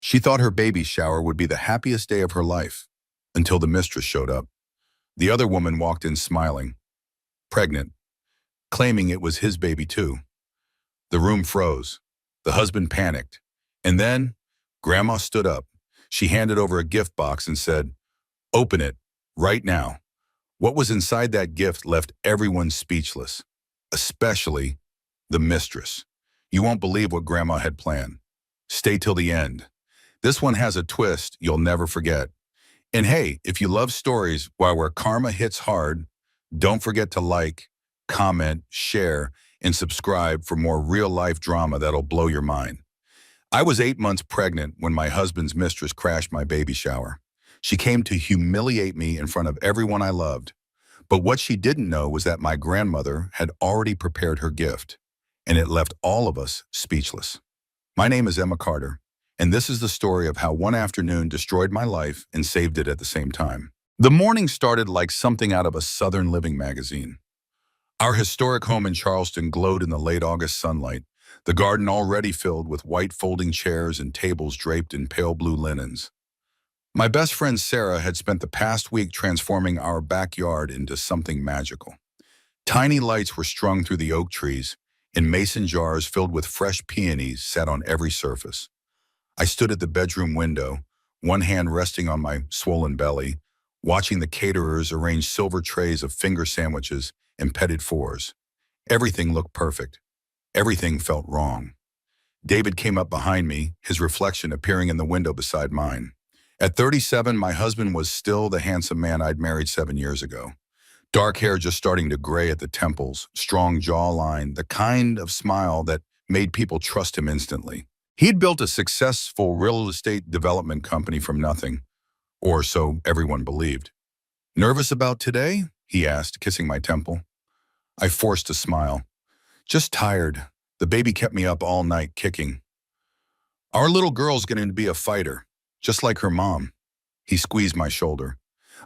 She thought her baby shower would be the happiest day of her life, until the mistress showed up. The other woman walked in smiling, pregnant, claiming it was his baby too. The room froze. The husband panicked. And then, Grandma stood up. She handed over a gift box and said, "Open it, right now." What was inside that gift left everyone speechless, especially the mistress. You won't believe what Grandma had planned. Stay till the end. This one has a twist you'll never forget. And hey, if you love stories where karma hits hard, don't forget to like, comment, share, and subscribe for more real-life drama that'll blow your mind. I was 8 months pregnant when my husband's mistress crashed my baby shower. She came to humiliate me in front of everyone I loved. But what she didn't know was that my grandmother had already prepared her gift, and it left all of us speechless. My name is Emma Carter, and this is the story of how one afternoon destroyed my life and saved it at the same time. The morning started like something out of a Southern Living magazine. Our historic home in Charleston glowed in the late August sunlight, the garden already filled with white folding chairs and tables draped in pale blue linens. My best friend Sarah had spent the past week transforming our backyard into something magical. Tiny lights were strung through the oak trees, and mason jars filled with fresh peonies sat on every surface. I stood at the bedroom window, one hand resting on my swollen belly, watching the caterers arrange silver trays of finger sandwiches and petted fours. Everything looked perfect. Everything felt wrong. David came up behind me, his reflection appearing in the window beside mine. At 37, my husband was still the handsome man I'd married 7 years ago. Dark hair just starting to gray at the temples, strong jawline, the kind of smile that made people trust him instantly. He'd built a successful real estate development company from nothing, or so everyone believed. "Nervous about today?" he asked, kissing my temple. I forced a smile. "Just tired. The baby kept me up all night kicking. Our little girl's going to be a fighter, just like her mom." He squeezed my shoulder.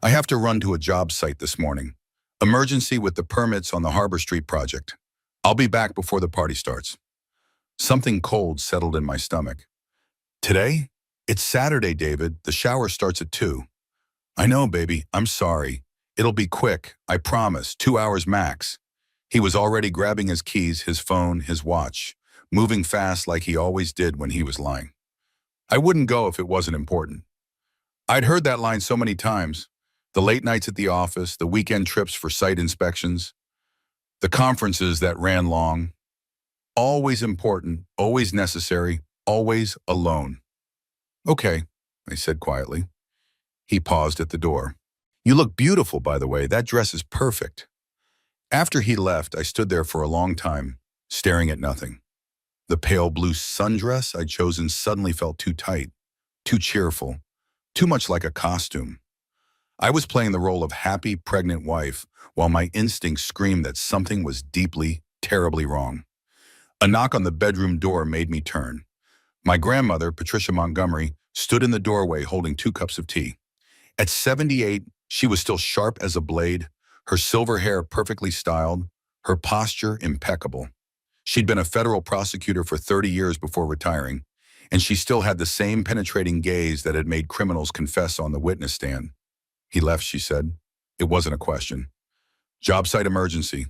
"I have to run to a job site this morning. Emergency with the permits on the Harbor Street project. I'll be back before the party starts." Something cold settled in my stomach. "Today? It's Saturday, David. The shower starts at 2. "I know, baby. I'm sorry. It'll be quick. I promise. 2 hours max." He was already grabbing his keys, his phone, his watch, moving fast like he always did when he was lying. I wouldn't go if it wasn't important. I'd heard that line so many times. The late nights at the office, the weekend trips for site inspections, the conferences that ran long. Always important, always necessary, always alone. "Okay," I said quietly. He paused at the door. "You look beautiful, by the way. That dress is perfect." After he left, I stood there for a long time, staring at nothing. The pale blue sundress I'd chosen suddenly felt too tight, too cheerful, too much like a costume. I was playing the role of happy, pregnant wife, while my instincts screamed that something was deeply, terribly wrong. A knock on the bedroom door made me turn. My grandmother, Patricia Montgomery, stood in the doorway holding 2 cups of tea. At 78, she was still sharp as a blade, her silver hair perfectly styled, her posture impeccable. She'd been a federal prosecutor for 30 years before retiring, and she still had the same penetrating gaze that had made criminals confess on the witness stand. "He left," she said. It wasn't a question. "Job site emergency."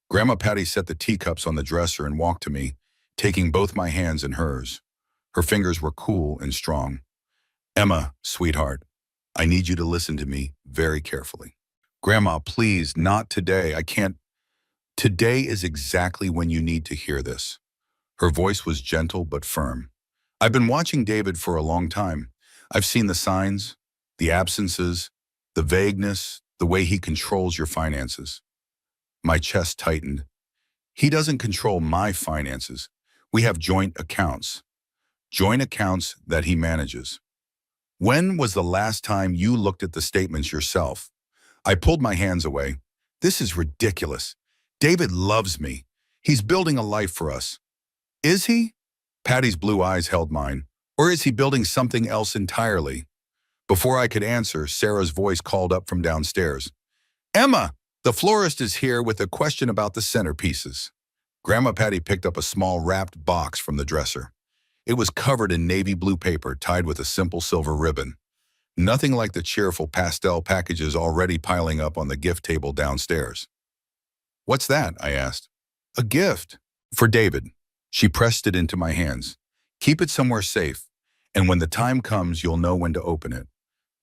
Grandma Patty set the teacups on the dresser and walked to me, taking both my hands in hers. Her fingers were cool and strong. "Emma, sweetheart, I need you to listen to me very carefully." "Grandma, please, not today. I can't." "Today is exactly when you need to hear this." Her voice was gentle but firm. "I've been watching David for a long time. I've seen the signs, the absences, the vagueness, the way he controls your finances." My chest tightened. "He doesn't control my finances. We have joint accounts. Joint accounts that he manages." "When was the last time you looked at the statements yourself?" I pulled my hands away. "This is ridiculous. David loves me. He's building a life for us." "Is he?" Patty's blue eyes held mine. "Or is he building something else entirely?" Before I could answer, Sarah's voice called up from downstairs. "Emma, the florist is here with a question about the centerpieces." Grandma Patty picked up a small wrapped box from the dresser. It was covered in navy blue paper tied with a simple silver ribbon. Nothing like the cheerful pastel packages already piling up on the gift table downstairs. "What's that?" I asked. "A gift. For David." She pressed it into my hands. "Keep it somewhere safe, and when the time comes, you'll know when to open it.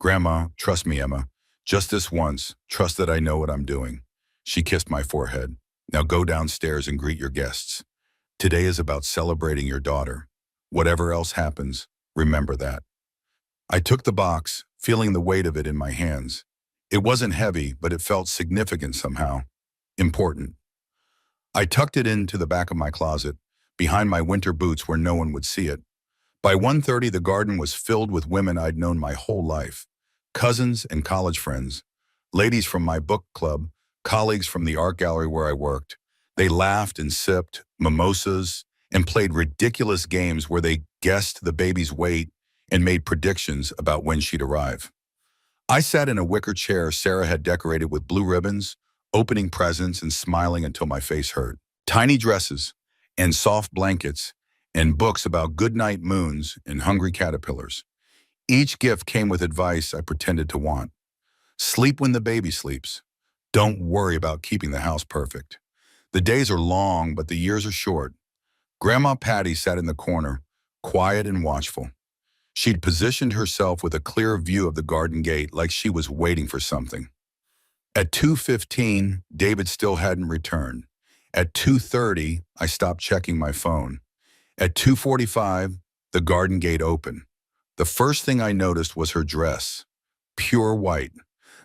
Grandma, trust me, Emma. Just this once, trust that I know what I'm doing." She kissed my forehead. "Now go downstairs and greet your guests. Today is about celebrating your daughter. Whatever else happens, remember that." I took the box, feeling the weight of it in my hands. It wasn't heavy, but it felt significant somehow. Important. I tucked it into the back of my closet, behind my winter boots where no one would see it. By 1:30, the garden was filled with women I'd known my whole life. Cousins and college friends. Ladies from my book club, colleagues from the art gallery where I worked. They laughed and sipped mimosas and played ridiculous games where they guessed the baby's weight and made predictions about when she'd arrive. I sat in a wicker chair Sarah had decorated with blue ribbons, opening presents and smiling until my face hurt. Tiny dresses and soft blankets and books about goodnight moons and hungry caterpillars. Each gift came with advice I pretended to want. Sleep when the baby sleeps. Don't worry about keeping the house perfect. The days are long, but the years are short. Grandma Patty sat in the corner, quiet and watchful. She'd positioned herself with a clear view of the garden gate like she was waiting for something. At 2:15, David still hadn't returned. At 2:30, I stopped checking my phone. At 2:45, the garden gate opened. The first thing I noticed was her dress. Pure white.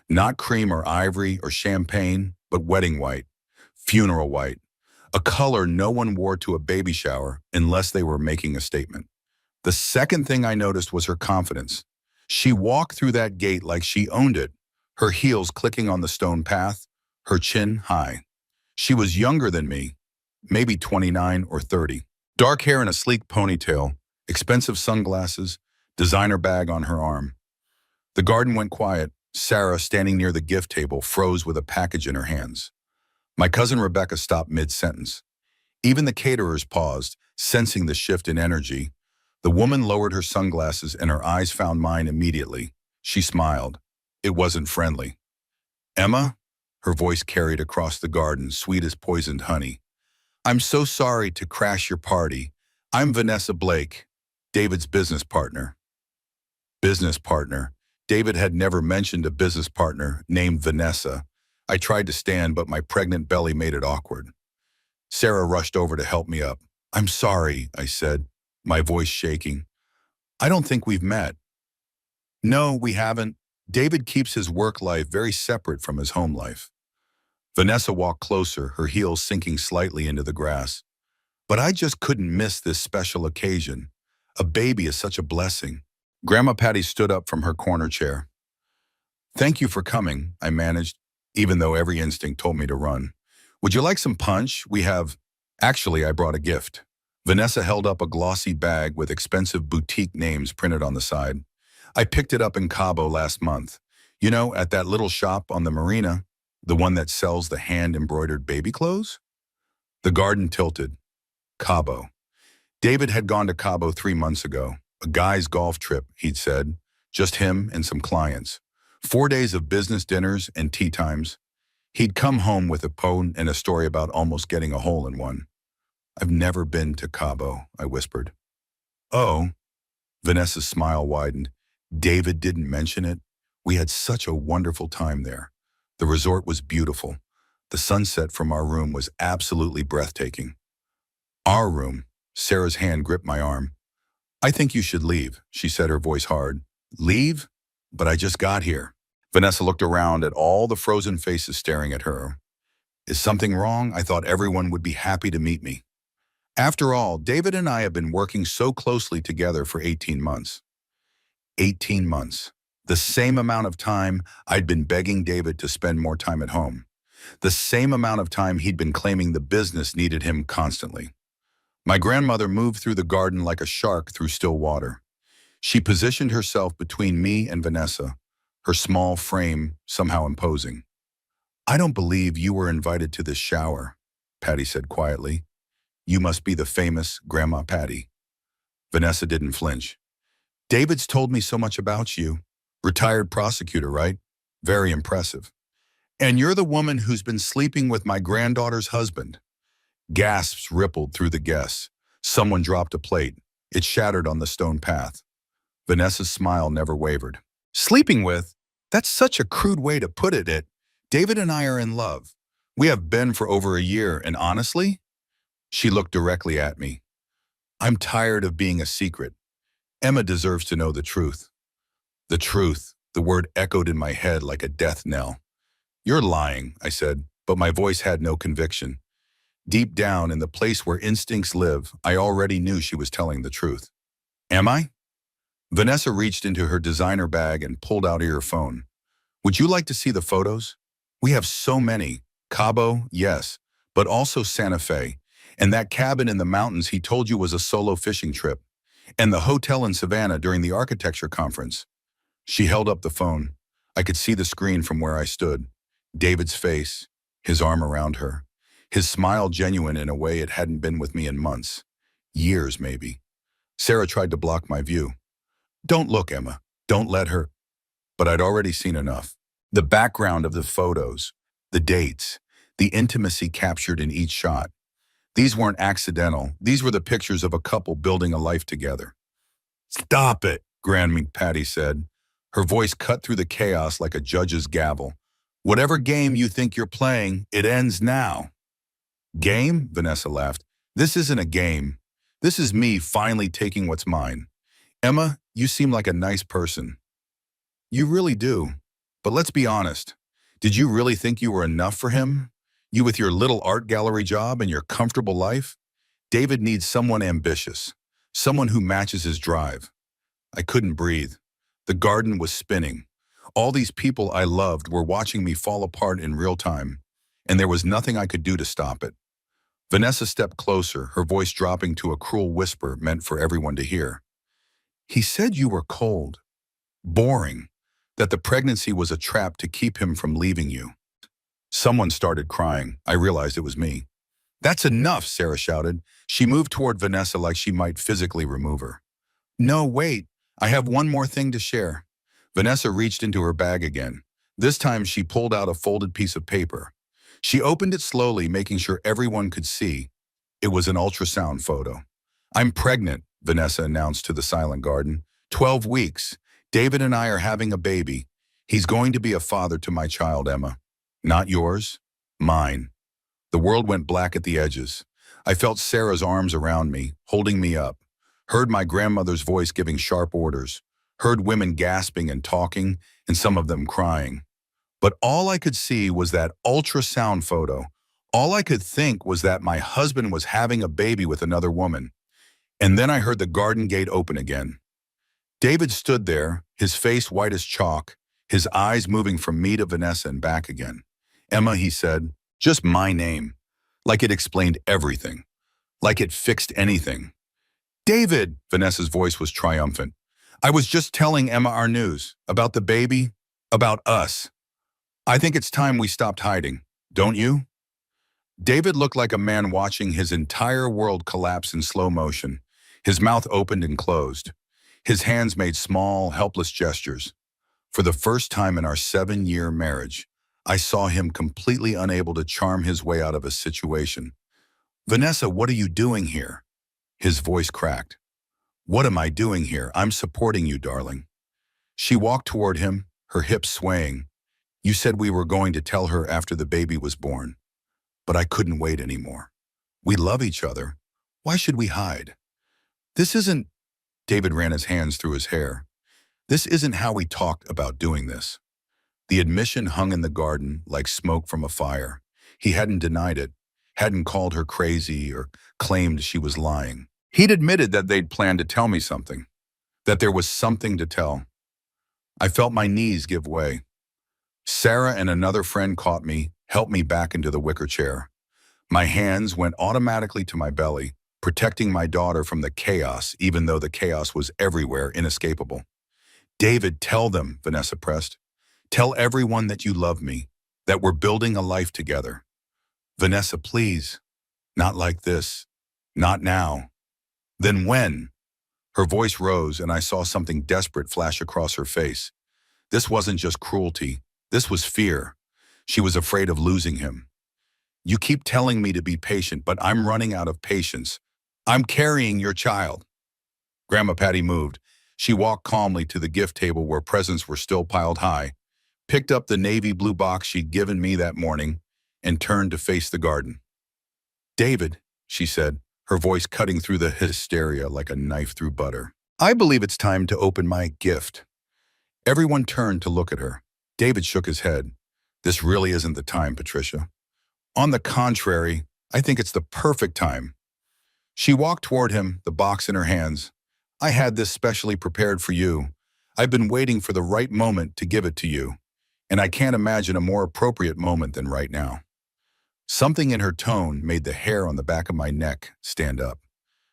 Not cream or ivory or champagne, but wedding white. Funeral white. A color no one wore to a baby shower unless they were making a statement. The second thing I noticed was her confidence. She walked through that gate like she owned it, her heels clicking on the stone path, her chin high. She was younger than me, maybe 29 or 30. Dark hair in a sleek ponytail, expensive sunglasses, designer bag on her arm. The garden went quiet. Sarah, standing near the gift table, froze with a package in her hands. My cousin Rebecca stopped mid-sentence. Even the caterers paused, sensing the shift in energy. The woman lowered her sunglasses and her eyes found mine immediately. She smiled. It wasn't friendly. "Emma?" Her voice carried across the garden, sweet as poisoned honey. "I'm so sorry to crash your party. I'm Vanessa Blake, David's business partner." Business partner. David had never mentioned a business partner named Vanessa. I tried to stand, but my pregnant belly made it awkward. Sarah rushed over to help me up. "I'm sorry," I said, my voice shaking. "I don't think we've met." "No, we haven't. David keeps his work life very separate from his home life." Vanessa walked closer, her heels sinking slightly into the grass. "But I just couldn't miss this special occasion. A baby is such a blessing." Grandma Patty stood up from her corner chair. "Thank you for coming," I managed, even though every instinct told me to run. "Would you like some punch? We have—" Actually, I brought a gift. Vanessa held up a glossy bag with expensive boutique names printed on the side. "I picked it up in Cabo last month. You know, at that little shop on the marina, the one that sells the hand-embroidered baby clothes?" The garden tilted. Cabo. David had gone to Cabo 3 months ago. A guy's golf trip, he'd said. Just him and some clients. 4 days of business dinners and tea times. He'd come home with a poem and a story about almost getting a hole in one. "I've never been to Cabo," I whispered. "Oh." Vanessa's smile widened. "David didn't mention it. We had such a wonderful time there. The resort was beautiful. The sunset from our room was absolutely breathtaking." "Our room." Sarah's hand gripped my arm. "I think you should leave," she said, her voice hard. "Leave? But I just got here." Vanessa looked around at all the frozen faces staring at her. "Is something wrong? I thought everyone would be happy to meet me." After all, David and I have been working so closely together for 18 months. 18 months. The same amount of time I'd been begging David to spend more time at home. The same amount of time he'd been claiming the business needed him constantly. My grandmother moved through the garden like a shark through still water. She positioned herself between me and Vanessa, her small frame somehow imposing. "I don't believe you were invited to this shower," Patty said quietly. "You must be the famous Grandma Patty." Vanessa didn't flinch. David's told me so much about you. Retired prosecutor, right? Very impressive. And you're the woman who's been sleeping with my granddaughter's husband. Gasps rippled through the guests. Someone dropped a plate. It shattered on the stone path. Vanessa's smile never wavered. Sleeping with? That's such a crude way to put it. David and I are in love. We have been for over a year, and honestly, she looked directly at me. I'm tired of being a secret. Emma deserves to know the truth. The truth, the word echoed in my head like a death knell. You're lying, I said, but my voice had no conviction. Deep down, in the place where instincts live, I already knew she was telling the truth. Am I? Vanessa reached into her designer bag and pulled out her phone. Would you like to see the photos? We have so many. Cabo, yes, but also Santa Fe. And that cabin in the mountains he told you was a solo fishing trip. And the hotel in Savannah during the architecture conference. She held up the phone. I could see the screen from where I stood. David's face, his arm around her. His smile genuine in a way it hadn't been with me in months. Years, maybe. Sarah tried to block my view. Don't look, Emma. Don't let her. But I'd already seen enough. The background of the photos, the dates, the intimacy captured in each shot. These weren't accidental. These were the pictures of a couple building a life together. Stop it, Grandma Patty said. Her voice cut through the chaos like a judge's gavel. Whatever game you think you're playing, it ends now. Game? Vanessa laughed. This isn't a game. This is me finally taking what's mine. Emma, you seem like a nice person. You really do. But let's be honest. Did you really think you were enough for him? You with your little art gallery job and your comfortable life? David needs someone ambitious. Someone who matches his drive. I couldn't breathe. The garden was spinning. All these people I loved were watching me fall apart in real time, and there was nothing I could do to stop it. Vanessa stepped closer, her voice dropping to a cruel whisper meant for everyone to hear. He said you were cold, boring, that the pregnancy was a trap to keep him from leaving you. Someone started crying. I realized it was me. That's enough, Sarah shouted. She moved toward Vanessa like she might physically remove her. No, wait. I have one more thing to share. Vanessa reached into her bag again. This time she pulled out a folded piece of paper. She opened it slowly, making sure everyone could see. It was an ultrasound photo. I'm pregnant, Vanessa announced to the silent garden. 12 weeks. David and I are having a baby. He's going to be a father to my child, Emma. Not yours, mine. The world went black at the edges. I felt Sarah's arms around me, holding me up. Heard my grandmother's voice giving sharp orders. Heard women gasping and talking, and some of them crying. But all I could see was that ultrasound photo. All I could think was that my husband was having a baby with another woman. And then I heard the garden gate open again. David stood there, his face white as chalk, his eyes moving from me to Vanessa and back again. Emma, he said, just my name. Like it explained everything. Like it fixed anything. David, Vanessa's voice was triumphant. I was just telling Emma our news, about the baby, about us. I think it's time we stopped hiding, don't you? David looked like a man watching his entire world collapse in slow motion. His mouth opened and closed. His hands made small, helpless gestures. For the first time in our 7-year marriage, I saw him completely unable to charm his way out of a situation. Vanessa, what are you doing here? His voice cracked. What am I doing here? I'm supporting you, darling. She walked toward him, her hips swaying. You said we were going to tell her after the baby was born. But I couldn't wait anymore. We love each other. Why should we hide? This isn't... David ran his hands through his hair. This isn't how we talked about doing this. The admission hung in the garden like smoke from a fire. He hadn't denied it, hadn't called her crazy or claimed she was lying. He'd admitted that they'd planned to tell me something, that there was something to tell. I felt my knees give way. Sarah and another friend caught me, helped me back into the wicker chair. My hands went automatically to my belly, protecting my daughter from the chaos, even though the chaos was everywhere, inescapable. David, tell them, Vanessa pressed. Tell everyone that you love me, that we're building a life together. Vanessa, please. Not like this. Not now. Then when? Her voice rose, and I saw something desperate flash across her face. This wasn't just cruelty. This was fear. She was afraid of losing him. You keep telling me to be patient, but I'm running out of patience. I'm carrying your child. Grandma Patty moved. She walked calmly to the gift table where presents were still piled high, picked up the navy blue box she'd given me that morning, and turned to face the garden. David, she said, her voice cutting through the hysteria like a knife through butter. I believe it's time to open my gift. Everyone turned to look at her. David shook his head. This really isn't the time, Patricia. On the contrary, I think it's the perfect time. She walked toward him, the box in her hands. I had this specially prepared for you. I've been waiting for the right moment to give it to you, and I can't imagine a more appropriate moment than right now. Something in her tone made the hair on the back of my neck stand up.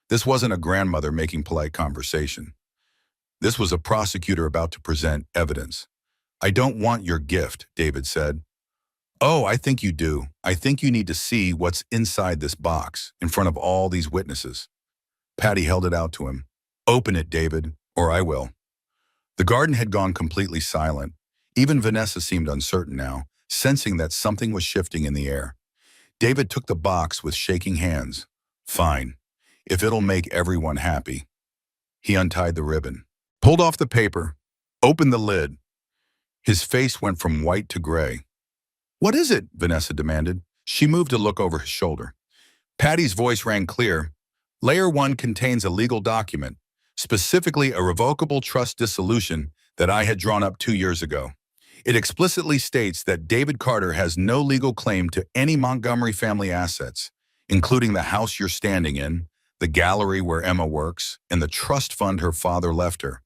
This wasn't a grandmother making polite conversation. This was a prosecutor about to present evidence. I don't want your gift, David said. Oh, I think you do. I think you need to see what's inside this box, in front of all these witnesses. Patty held it out to him. Open it, David, or I will. The garden had gone completely silent. Even Vanessa seemed uncertain now, sensing that something was shifting in the air. David took the box with shaking hands. Fine, if it'll make everyone happy. He untied the ribbon, pulled off the paper, opened the lid. His face went from white to gray. What is it? Vanessa demanded. She moved to look over his shoulder. Patty's voice rang clear. Layer 1 contains a legal document, specifically a revocable trust dissolution that I had drawn up 2 years ago. It explicitly states that David Carter has no legal claim to any Montgomery family assets, including the house you're standing in, the gallery where Emma works, and the trust fund her father left her.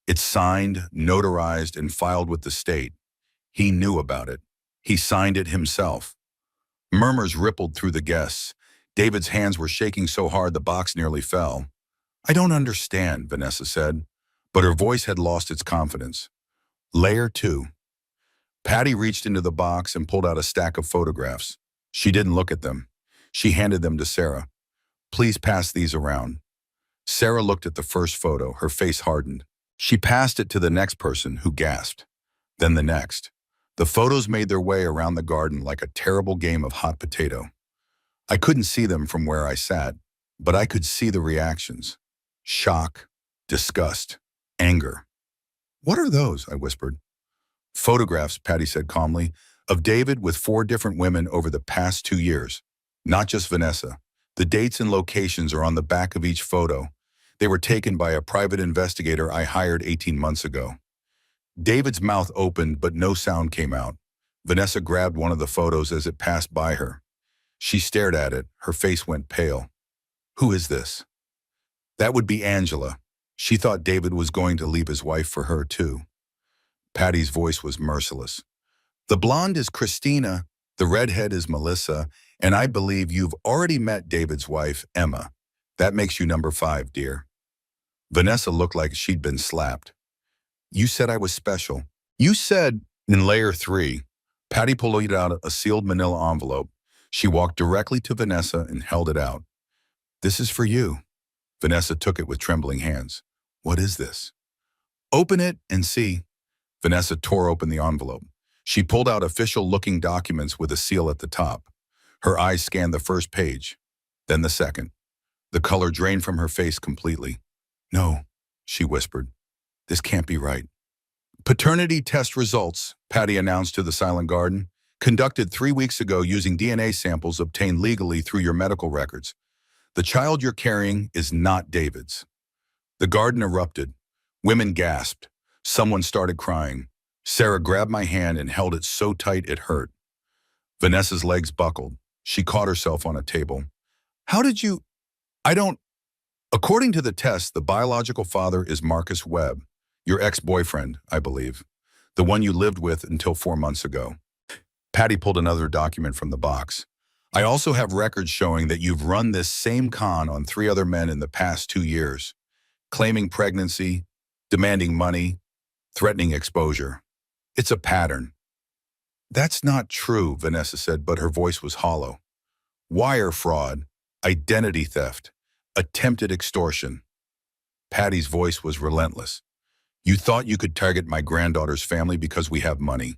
It's signed, notarized, and filed with the state. He knew about it. He signed it himself. Murmurs rippled through the guests. David's hands were shaking so hard the box nearly fell. I don't understand, Vanessa said, but her voice had lost its confidence. Layer 2. Patty reached into the box and pulled out a stack of photographs. She didn't look at them. She handed them to Sarah. Please pass these around. Sarah looked at the first photo, her face hardened. She passed it to the next person, who gasped. Then the next. The photos made their way around the garden like a terrible game of hot potato. I couldn't see them from where I sat, but I could see the reactions. Shock, disgust, anger. What are those? I whispered. Photographs, Patty said calmly, of David with 4 different women over the past 2 years. Not just Vanessa. The dates and locations are on the back of each photo. They were taken by a private investigator I hired 18 months ago. David's mouth opened, but no sound came out. Vanessa grabbed one of the photos as it passed by her. She stared at it. Her face went pale. Who is this? That would be Angela. She thought David was going to leave his wife for her, too. Patty's voice was merciless. The blonde is Christina, the redhead is Melissa, and I believe you've already met David's wife, Emma. That makes you number 5, dear. Vanessa looked like she'd been slapped. You said I was special. You said in layer 3. Patty pulled out a sealed manila envelope. She walked directly to Vanessa and held it out. This is for you. Vanessa took it with trembling hands. What is this? Open it and see. Vanessa tore open the envelope. She pulled out official-looking documents with a seal at the top. Her eyes scanned the first page, then the second. The color drained from her face completely. No, she whispered. This can't be right. Paternity test results, Patty announced to the Silent Garden, conducted 3 weeks ago using DNA samples obtained legally through your medical records. The child you're carrying is not David's. The garden erupted. Women gasped. Someone started crying. Sarah grabbed my hand and held it so tight it hurt. Vanessa's legs buckled. She caught herself on a table. How did you... I don't... According to the test, the biological father is Marcus Webb, your ex-boyfriend, I believe, the one you lived with until 4 months ago. Patty pulled another document from the box. I also have records showing that you've run this same con on 3 other men in the past 2 years, claiming pregnancy, demanding money, threatening exposure. It's a pattern. That's not true, Vanessa said, but her voice was hollow. Wire fraud, identity theft, attempted extortion. Patty's voice was relentless. You thought you could target my granddaughter's family because we have money.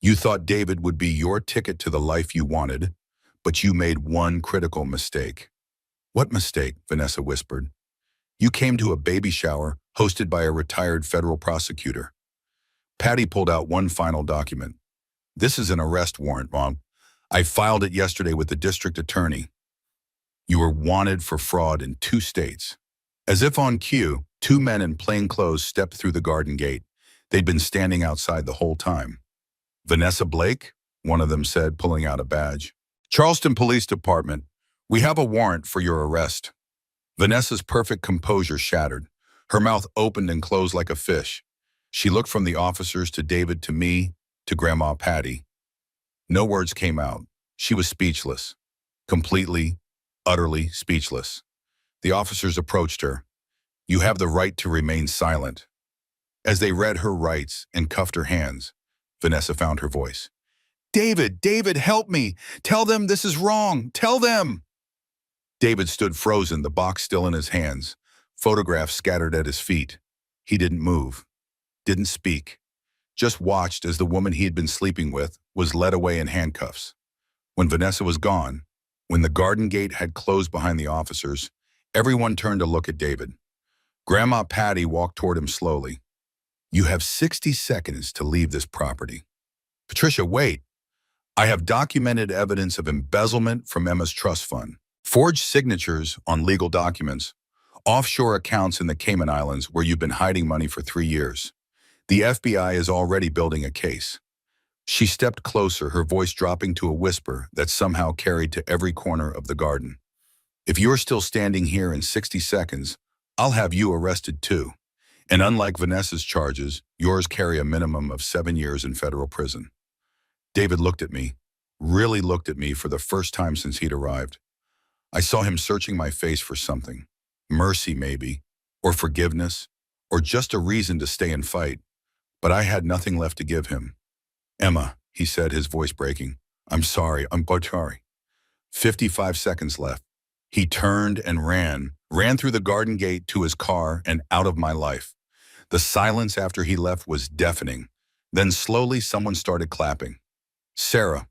You thought David would be your ticket to the life you wanted, but you made one critical mistake. What mistake? Vanessa whispered. You came to a baby shower hosted by a retired federal prosecutor. Patty pulled out one final document. This is an arrest warrant, Mom. I filed it yesterday with the district attorney. You were wanted for fraud in 2 states. As if on cue, 2 men in plain clothes stepped through the garden gate. They'd been standing outside the whole time. Vanessa Blake? One of them said, pulling out a badge. Charleston Police Department, we have a warrant for your arrest. Vanessa's perfect composure shattered. Her mouth opened and closed like a fish. She looked from the officers to David to me to Grandma Patty. No words came out. She was speechless. Completely, utterly speechless. The officers approached her. You have the right to remain silent. As they read her rights and cuffed her hands, Vanessa found her voice. David, help me. Tell them this is wrong. Tell them. David stood frozen, the box still in his hands, photographs scattered at his feet. He didn't move, didn't speak, just watched as the woman he had been sleeping with was led away in handcuffs. When Vanessa was gone, when the garden gate had closed behind the officers, everyone turned to look at David. Grandma Patty walked toward him slowly. You have 60 seconds to leave this property. Patricia, wait. I have documented evidence of embezzlement from Emma's trust fund, forged signatures on legal documents, offshore accounts in the Cayman Islands where you've been hiding money for 3 years. The FBI is already building a case. She stepped closer, her voice dropping to a whisper that somehow carried to every corner of the garden. If you're still standing here in 60 seconds, I'll have you arrested too. And unlike Vanessa's charges, yours carry a minimum of 7 years in federal prison. David looked at me, really looked at me for the first time since he'd arrived. I saw him searching my face for something. Mercy, maybe, or forgiveness, or just a reason to stay and fight. But I had nothing left to give him. Emma, he said, his voice breaking. I'm sorry. 55 seconds left. He turned and ran through the garden gate to his car and out of my life. The silence after he left was deafening. Then slowly someone started clapping. Sarah.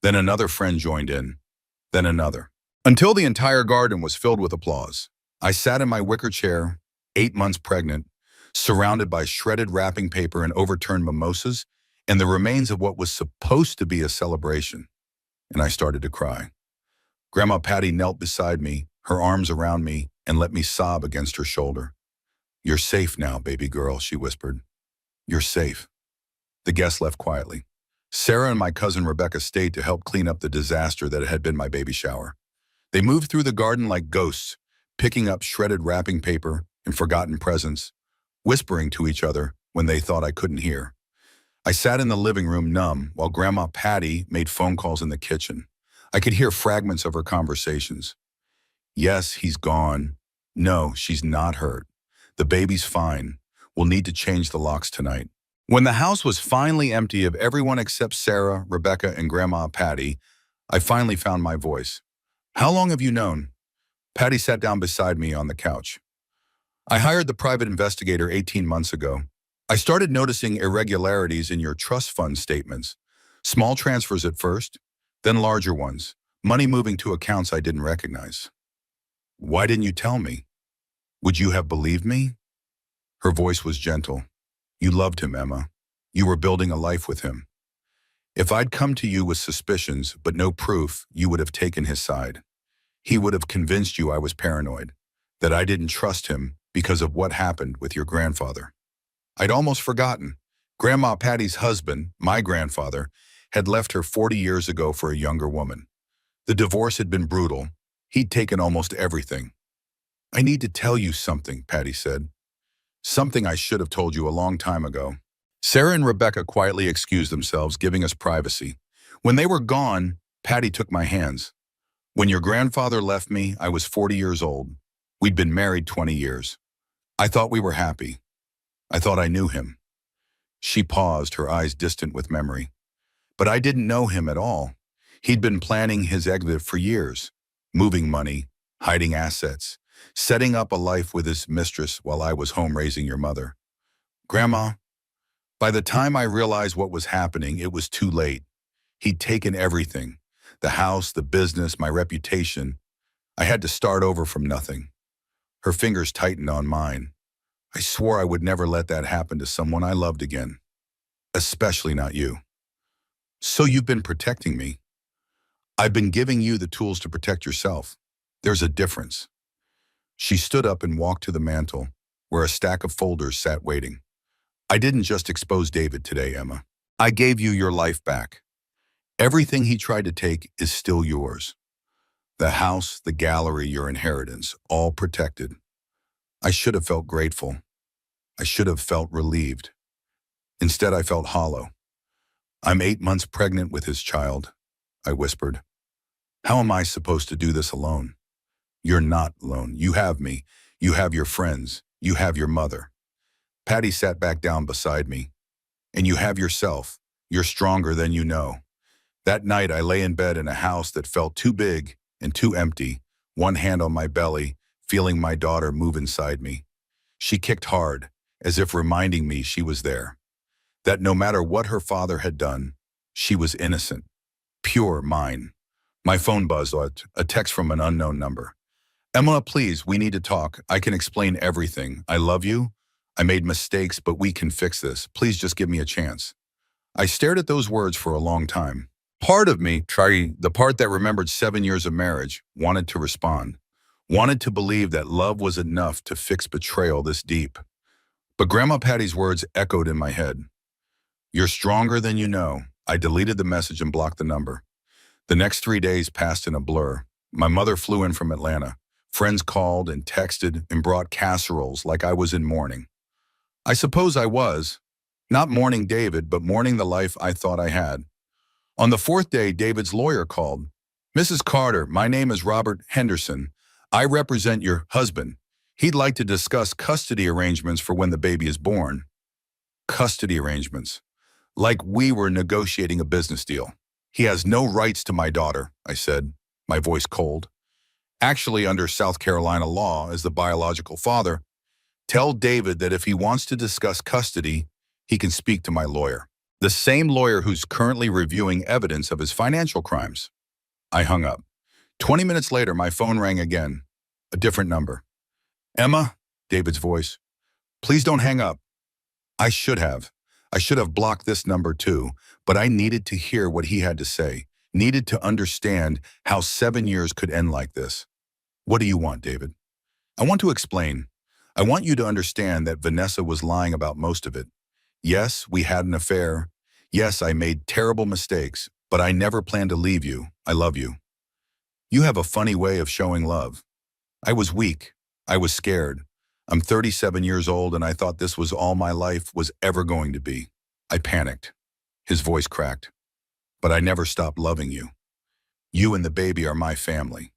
Then another friend joined in. Then another. Until the entire garden was filled with applause. I sat in my wicker chair, 8 months pregnant, surrounded by shredded wrapping paper and overturned mimosas and the remains of what was supposed to be a celebration. And I started to cry. Grandma Patty knelt beside me, her arms around me, and let me sob against her shoulder. You're safe now, baby girl, she whispered. You're safe. The guests left quietly. Sarah and my cousin Rebecca stayed to help clean up the disaster that had been my baby shower. They moved through the garden like ghosts, picking up shredded wrapping paper and forgotten presents, whispering to each other when they thought I couldn't hear. I sat in the living room numb while Grandma Patty made phone calls in the kitchen. I could hear fragments of her conversations. Yes, he's gone. No, she's not hurt. The baby's fine. We'll need to change the locks tonight. When the house was finally empty of everyone except Sarah, Rebecca, and Grandma Patty, I finally found my voice. How long have you known? Patty sat down beside me on the couch. I hired the private investigator 18 months ago. I started noticing irregularities in your trust fund statements. Small transfers at first, then larger ones. Money moving to accounts I didn't recognize. Why didn't you tell me? Would you have believed me? Her voice was gentle. You loved him, Emma. You were building a life with him. If I'd come to you with suspicions but no proof, you would have taken his side. He would have convinced you I was paranoid, that I didn't trust him because of what happened with your grandfather. I'd almost forgotten. Grandma Patty's husband, my grandfather, had left her 40 years ago for a younger woman. The divorce had been brutal. He'd taken almost everything. I need to tell you something, Patty said. Something I should have told you a long time ago. Sarah and Rebecca quietly excused themselves, giving us privacy. When they were gone, Patty took my hands. When your grandfather left me, I was 40 years old. We'd been married 20 years. I thought we were happy. I thought I knew him. She paused, her eyes distant with memory. But I didn't know him at all. He'd been planning his exit for years, moving money, hiding assets, setting up a life with his mistress while I was home raising your mother. Grandma, by the time I realized what was happening, it was too late. He'd taken everything. The house, the business, my reputation. I had to start over from nothing. Her fingers tightened on mine. I swore I would never let that happen to someone I loved again. Especially not you. So you've been protecting me. I've been giving you the tools to protect yourself. There's a difference. She stood up and walked to the mantel, where a stack of folders sat waiting. I didn't just expose David today, Emma. I gave you your life back. Everything he tried to take is still yours. The house, the gallery, your inheritance, all protected. I should have felt grateful. I should have felt relieved. Instead, I felt hollow. I'm 8 months pregnant with his child, I whispered. How am I supposed to do this alone? You're not alone. You have me. You have your friends. You have your mother. Patty sat back down beside me. And you have yourself. You're stronger than you know. That night, I lay in bed in a house that felt too big and too empty, one hand on my belly, feeling my daughter move inside me. She kicked hard, as if reminding me she was there. That no matter what her father had done, she was innocent, pure mine. My phone buzzed, a text from an unknown number. Emma, please, we need to talk. I can explain everything. I love you. I made mistakes, but we can fix this. Please just give me a chance. I stared at those words for a long time. Part of me, the part that remembered 7 years of marriage, wanted to respond, wanted to believe that love was enough to fix betrayal this deep. But Grandma Patty's words echoed in my head. You're stronger than you know. I deleted the message and blocked the number. The next 3 days passed in a blur. My mother flew in from Atlanta. Friends called and texted and brought casseroles like I was in mourning. I suppose I was. Not mourning David, but mourning the life I thought I had. On the 4th day, David's lawyer called. Mrs. Carter, my name is Robert Henderson. I represent your husband. He'd like to discuss custody arrangements for when the baby is born. Custody arrangements. Like we were negotiating a business deal. He has no rights to my daughter, I said, my voice cold. Actually, under South Carolina law, as the biological father, tell David that if he wants to discuss custody, he can speak to my lawyer. The same lawyer who's currently reviewing evidence of his financial crimes. I hung up. 20 minutes later, my phone rang again. A different number. Emma, David's voice. Please don't hang up. I should have. I should have blocked this number too, but I needed to hear what he had to say, needed to understand how 7 years could end like this. What do you want, David? I want to explain. I want you to understand that Vanessa was lying about most of it. Yes, we had an affair. Yes, I made terrible mistakes, but I never planned to leave you. I love you. You have a funny way of showing love. I was weak. I was scared. I'm 37 years old and I thought this was all my life was ever going to be. I panicked. His voice cracked. But I never stopped loving you. You and the baby are my family.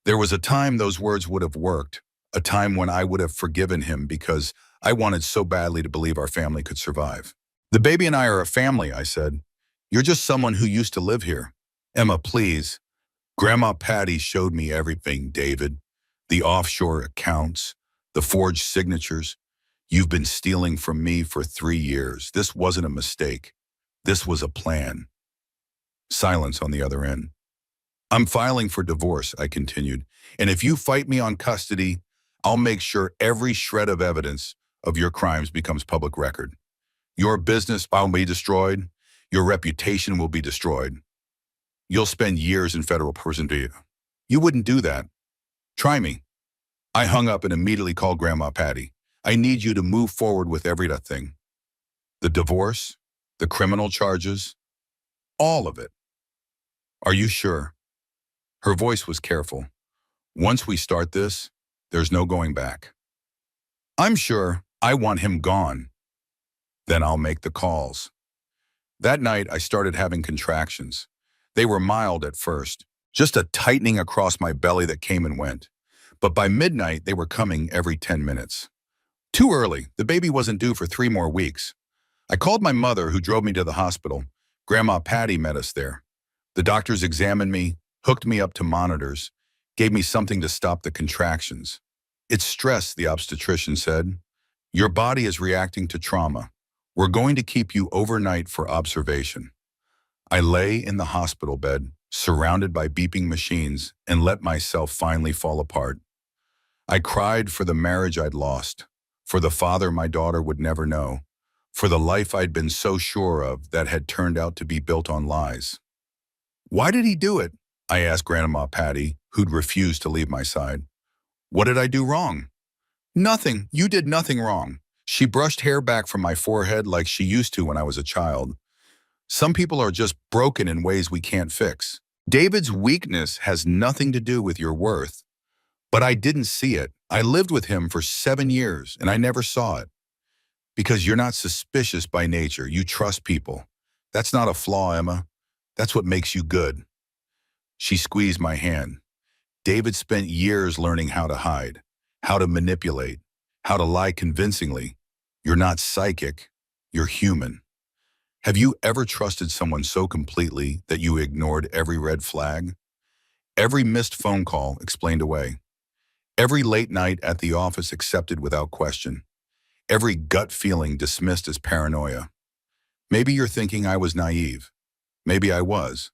There was a time those words would have worked, a time when I would have forgiven him because I wanted so badly to believe our family could survive. The baby and I are a family, I said. You're just someone who used to live here. Emma, please. Grandma Patty showed me everything, David. The offshore accounts, the forged signatures. You've been stealing from me for 3 years. This wasn't a mistake. This was a plan. Silence on the other end. I'm filing for divorce, I continued. And if you fight me on custody, I'll make sure every shred of evidence of your crimes becomes public record. Your business will be destroyed. Your reputation will be destroyed. You'll spend years in federal prison. You wouldn't do that. Try me. I hung up and immediately called Grandma Patty. I need you to move forward with everything. The divorce, the criminal charges, all of it. Are you sure? Her voice was careful. Once we start this, there's no going back. I'm sure. I want him gone. Then I'll make the calls. That night, I started having contractions. They were mild at first, just a tightening across my belly that came and went. But by midnight, they were coming every 10 minutes. Too early. The baby wasn't due for 3 more weeks. I called my mother, who drove me to the hospital. Grandma Patty met us there. The doctors examined me, hooked me up to monitors, gave me something to stop the contractions. It's stress, the obstetrician said. Your body is reacting to trauma. We're going to keep you overnight for observation. I lay in the hospital bed, surrounded by beeping machines, and let myself finally fall apart. I cried for the marriage I'd lost, for the father my daughter would never know, for the life I'd been so sure of that had turned out to be built on lies. Why did he do it? I asked Grandma Patty, who'd refused to leave my side. What did I do wrong? Nothing. You did nothing wrong. She brushed hair back from my forehead like she used to when I was a child. Some people are just broken in ways we can't fix. David's weakness has nothing to do with your worth. But I didn't see it. I lived with him for 7 years, and I never saw it. Because you're not suspicious by nature. You trust people. That's not a flaw, Emma. That's what makes you good. She squeezed my hand. David spent years learning how to hide, how to manipulate, how to lie convincingly. You're not psychic. You're human. Have you ever trusted someone so completely that you ignored every red flag? Every missed phone call explained away. Every late night at the office accepted without question. Every gut feeling dismissed as paranoia. Maybe you're thinking I was naive. Maybe I was.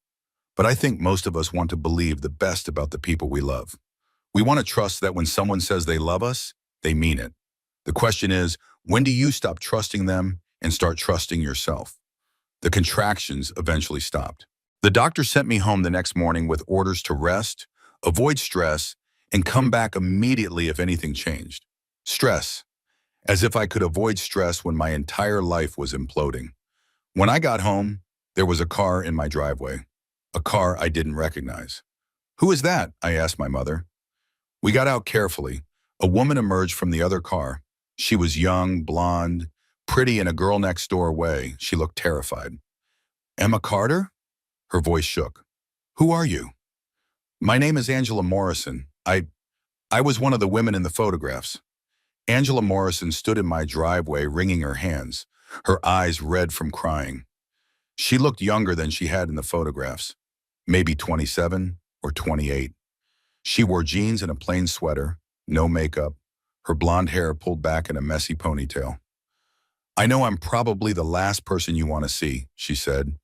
But I think most of us want to believe the best about the people we love. We want to trust that when someone says they love us, they mean it. The question is, when do you stop trusting them and start trusting yourself? The contractions eventually stopped. The doctor sent me home the next morning with orders to rest, avoid stress, and come back immediately if anything changed. Stress. As if I could avoid stress when my entire life was imploding. When I got home, there was a car in my driveway. A car I didn't recognize. Who is that? I asked my mother. We got out carefully. A woman emerged from the other car. She was young, blonde, pretty in a girl next door way. She looked terrified. Emma Carter? Her voice shook. Who are you? My name is Angela Morrison. I was one of the women in the photographs. Angela Morrison stood in my driveway wringing her hands, her eyes red from crying. She looked younger than she had in the photographs, maybe 27 or 28. She wore jeans and a plain sweater, no makeup, her blonde hair pulled back in a messy ponytail. I know I'm probably the last person you want to see, she said,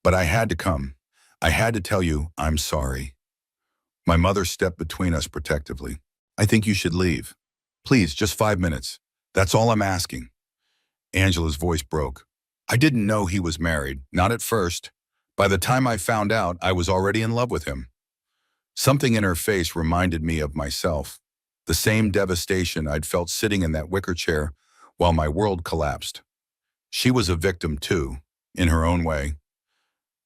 but I had to come. I had to tell you I'm sorry. My mother stepped between us protectively. I think you should leave. Please, just 5 minutes. That's all I'm asking. Angela's voice broke. I didn't know he was married, not at first. By the time I found out, I was already in love with him. Something in her face reminded me of myself, the same devastation I'd felt sitting in that wicker chair while my world collapsed. She was a victim too, in her own way.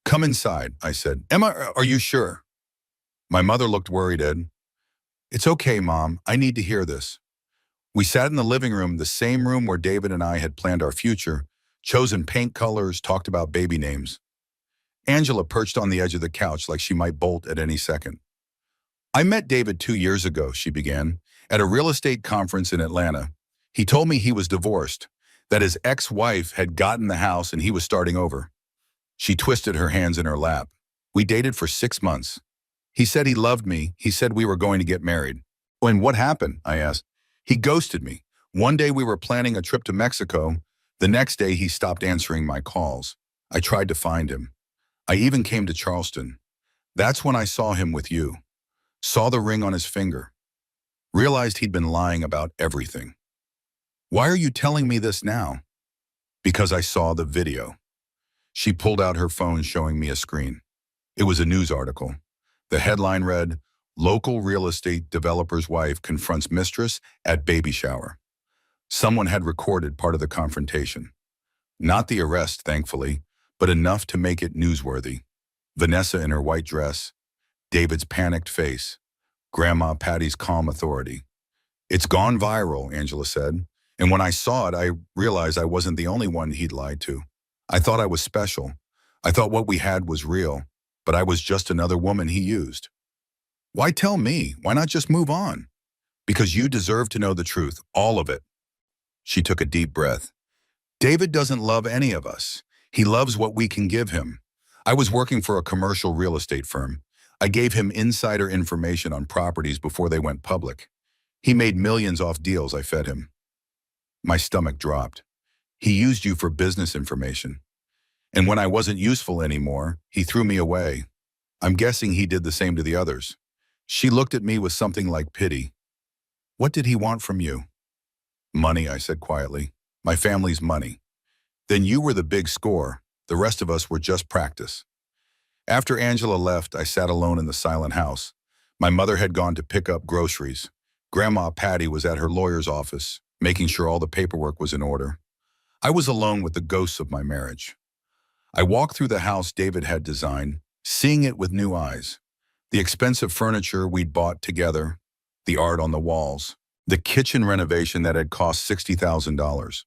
Come inside, I said. Emma, are you sure? My mother looked worried, Ed. It's okay, Mom. I need to hear this. We sat in the living room, the same room where David and I had planned our future, chosen paint colors, talked about baby names. Angela perched on the edge of the couch like she might bolt at any second. I met David 2 years ago, she began, at a real estate conference in Atlanta. He told me he was divorced, that his ex-wife had gotten the house and he was starting over. She twisted her hands in her lap. We dated for 6 months. He said he loved me. He said we were going to get married. And what happened? I asked. He ghosted me. One day we were planning a trip to Mexico. The next day he stopped answering my calls. I tried to find him. I even came to Charleston. That's when I saw him with you. Saw the ring on his finger. Realized he'd been lying about everything. Why are you telling me this now? Because I saw the video. She pulled out her phone showing me a screen. It was a news article. The headline read, Local real estate developer's wife confronts mistress at baby shower. Someone had recorded part of the confrontation. Not the arrest, thankfully, but enough to make it newsworthy. Vanessa in her white dress, David's panicked face, Grandma Patty's calm authority. It's gone viral, Angela said, and when I saw it, I realized I wasn't the only one he'd lied to. I thought I was special. I thought what we had was real, but I was just another woman he used. Why tell me? Why not just move on? Because you deserve to know the truth, all of it. She took a deep breath. David doesn't love any of us. He loves what we can give him. I was working for a commercial real estate firm. I gave him insider information on properties before they went public. He made millions off deals I fed him. My stomach dropped. He used you for business information. And when I wasn't useful anymore, he threw me away. I'm guessing he did the same to the others. She looked at me with something like pity. What did he want from you? Money, I said quietly. My family's money. Then you were the big score. The rest of us were just practice. After Angela left, I sat alone in the silent house. My mother had gone to pick up groceries. Grandma Patty was at her lawyer's office, making sure all the paperwork was in order. I was alone with the ghosts of my marriage. I walked through the house David had designed, seeing it with new eyes. The expensive furniture we'd bought together, the art on the walls, the kitchen renovation that had cost $60,000.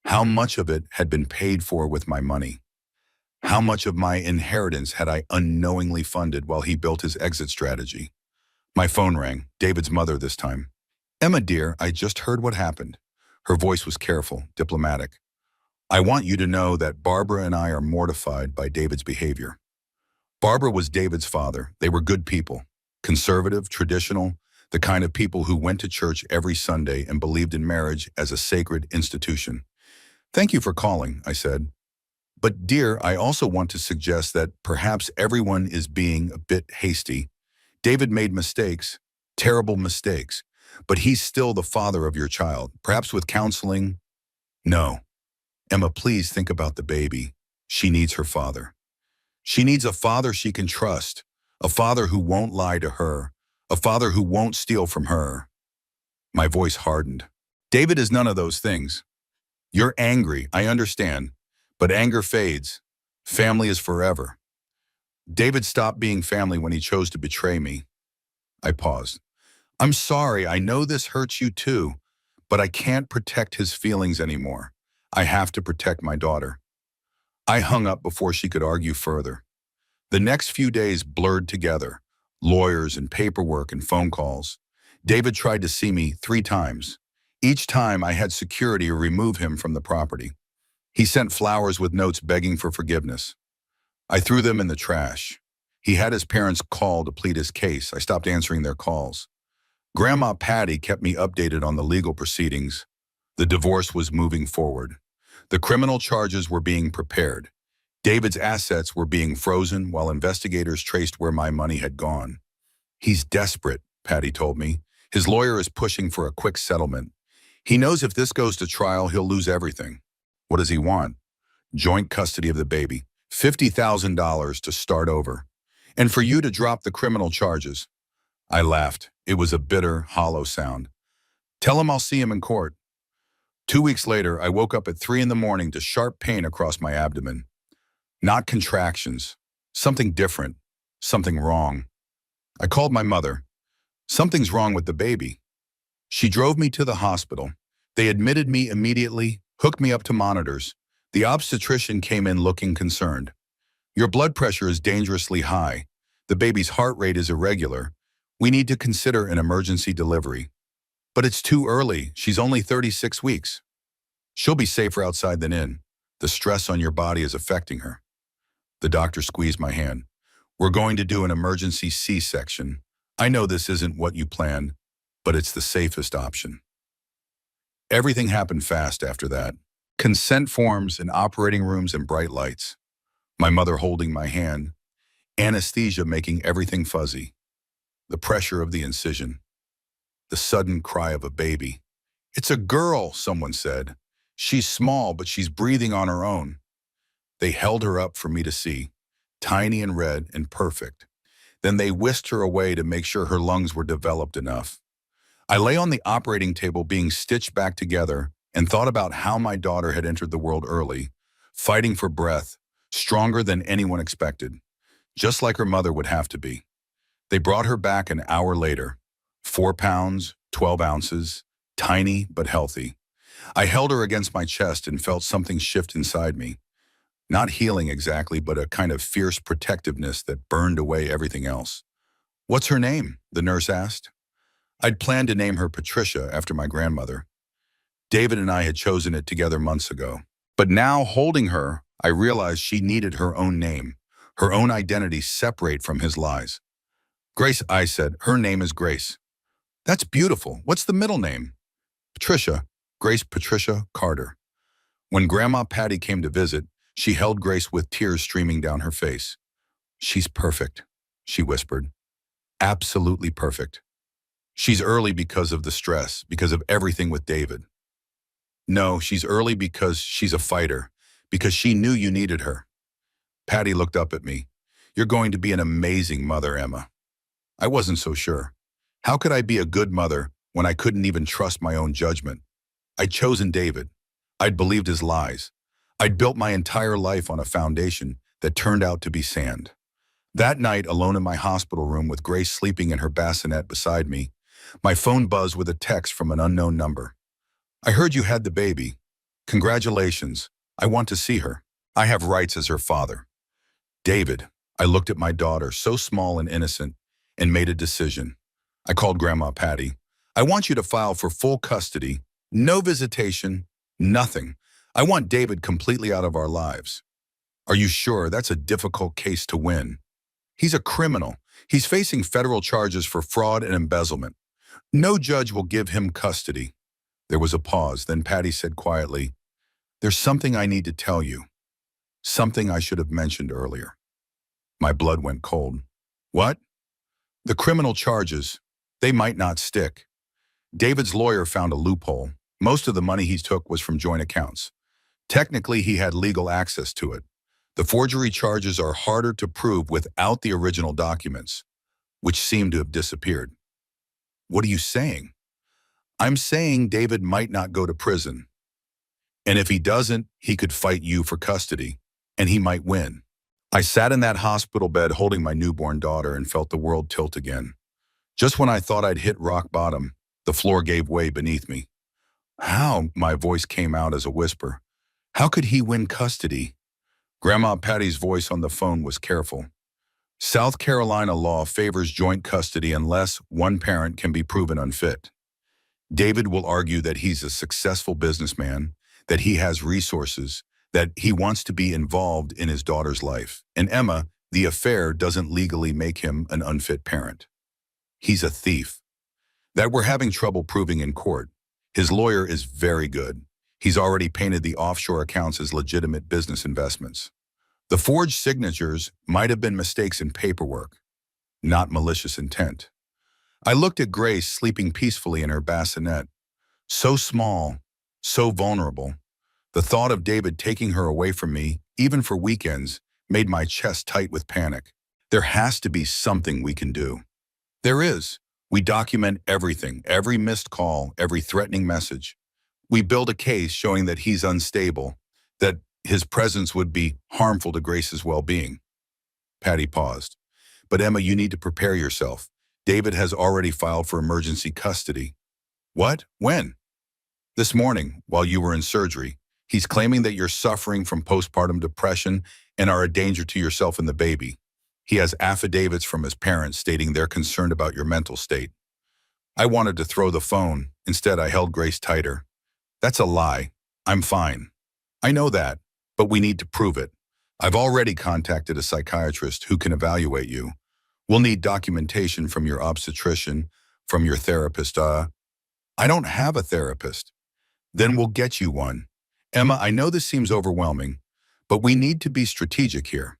How much of it had been paid for with my money? How much of my inheritance had I unknowingly funded while he built his exit strategy? My phone rang, David's mother this time. Emma, dear, I just heard what happened. Her voice was careful, diplomatic. I want you to know that Barbara and I are mortified by David's behavior. Barbara was David's father. They were good people, conservative, traditional, the kind of people who went to church every Sunday and believed in marriage as a sacred institution. Thank you for calling, I said. But dear, I also want to suggest that perhaps everyone is being a bit hasty. David made mistakes, terrible mistakes, but he's still the father of your child, perhaps with counseling. No. Emma, please think about the baby. She needs her father. She needs a father she can trust, a father who won't lie to her, a father who won't steal from her. My voice hardened. David is none of those things. You're angry, I understand, but anger fades. Family is forever. David stopped being family when he chose to betray me. I paused. I'm sorry, I know this hurts you too, but I can't protect his feelings anymore. I have to protect my daughter. I hung up before she could argue further. The next few days blurred together, lawyers and paperwork and phone calls. David tried to see me 3 times. Each time I had security remove him from the property. He sent flowers with notes begging for forgiveness. I threw them in the trash. He had his parents call to plead his case. I stopped answering their calls. Grandma Patty kept me updated on the legal proceedings. The divorce was moving forward. The criminal charges were being prepared. David's assets were being frozen while investigators traced where my money had gone. He's desperate, Patty told me. His lawyer is pushing for a quick settlement. He knows if this goes to trial, he'll lose everything. What does he want? Joint custody of the baby, $50,000 to start over. And for you to drop the criminal charges. I laughed. It was a bitter, hollow sound. Tell him I'll see him in court. 2 weeks later, I woke up at 3 in the morning to sharp pain across my abdomen. Not contractions. Something different. Something wrong. I called my mother. Something's wrong with the baby. She drove me to the hospital. They admitted me immediately, hooked me up to monitors. The obstetrician came in looking concerned. Your blood pressure is dangerously high. The baby's heart rate is irregular. We need to consider an emergency delivery. But it's too early. She's only 36 weeks. She'll be safer outside than in. The stress on your body is affecting her. The doctor squeezed my hand. We're going to do an emergency C-section. I know this isn't what you planned, but it's the safest option. Everything happened fast after that. Consent forms in operating rooms and bright lights. My mother holding my hand. Anesthesia making everything fuzzy. The pressure of the incision. The sudden cry of a baby. It's a girl, someone said. She's small, but she's breathing on her own. They held her up for me to see, tiny and red and perfect. Then they whisked her away to make sure her lungs were developed enough. I lay on the operating table being stitched back together and thought about how my daughter had entered the world early, fighting for breath, stronger than anyone expected, just like her mother would have to be. They brought her back an hour later, 4 pounds, 12 ounces, tiny but healthy. I held her against my chest and felt something shift inside me. Not healing exactly, but a kind of fierce protectiveness that burned away everything else. What's her name? The nurse asked. I'd planned to name her Patricia after my grandmother. David and I had chosen it together months ago. But now, holding her, I realized she needed her own name, her own identity separate from his lies. Grace, I said. Her name is Grace. That's beautiful. What's the middle name? Patricia. Grace Patricia Carter. When Grandma Patty came to visit, she held Grace with tears streaming down her face. She's perfect, she whispered. Absolutely perfect. She's early because of the stress, because of everything with David. No, she's early because she's a fighter, because she knew you needed her. Patty looked up at me. You're going to be an amazing mother, Emma. I wasn't so sure. How could I be a good mother when I couldn't even trust my own judgment? I'd chosen David. I'd believed his lies. I'd built my entire life on a foundation that turned out to be sand. That night, alone in my hospital room with Grace sleeping in her bassinet beside me, my phone buzzed with a text from an unknown number. I heard you had the baby. Congratulations. I want to see her. I have rights as her father. David, I looked at my daughter, so small and innocent, and made a decision. I called Grandma Patty. I want you to file for full custody, no visitation, nothing. I want David completely out of our lives. Are you sure? That's a difficult case to win. He's a criminal. He's facing federal charges for fraud and embezzlement. No judge will give him custody. There was a pause, then Patty said quietly, there's something I need to tell you. Something I should have mentioned earlier. My blood went cold. What? The criminal charges, they might not stick. David's lawyer found a loophole. Most of the money he took was from joint accounts. Technically, he had legal access to it. The forgery charges are harder to prove without the original documents, which seem to have disappeared. What are you saying? I'm saying David might not go to prison. And if he doesn't, he could fight you for custody, and he might win. I sat in that hospital bed holding my newborn daughter and felt the world tilt again. Just when I thought I'd hit rock bottom, the floor gave way beneath me. How? My voice came out as a whisper. How could he win custody? Grandma Patty's voice on the phone was careful. South Carolina law favors joint custody unless one parent can be proven unfit. David will argue that he's a successful businessman, that he has resources, that he wants to be involved in his daughter's life. And Emma, the affair doesn't legally make him an unfit parent. He's a thief. That we're having trouble proving in court. His lawyer is very good. He's already painted the offshore accounts as legitimate business investments. The forged signatures might have been mistakes in paperwork, not malicious intent. I looked at Grace sleeping peacefully in her bassinet. So small, so vulnerable. The thought of David taking her away from me, even for weekends, made my chest tight with panic. There has to be something we can do. There is. We document everything, every missed call, every threatening message. We build a case showing that he's unstable, that his presence would be harmful to Grace's well-being. Patty paused. But Emma, you need to prepare yourself. David has already filed for emergency custody. What? When? This morning, while you were in surgery. He's claiming that you're suffering from postpartum depression and are a danger to yourself and the baby. He has affidavits from his parents stating they're concerned about your mental state. I wanted to throw the phone. Instead, I held Grace tighter. That's a lie. I'm fine. I know that, but we need to prove it. I've already contacted a psychiatrist who can evaluate you. We'll need documentation from your obstetrician, from your therapist. I don't have a therapist. Then we'll get you one. Emma, I know this seems overwhelming, but we need to be strategic here.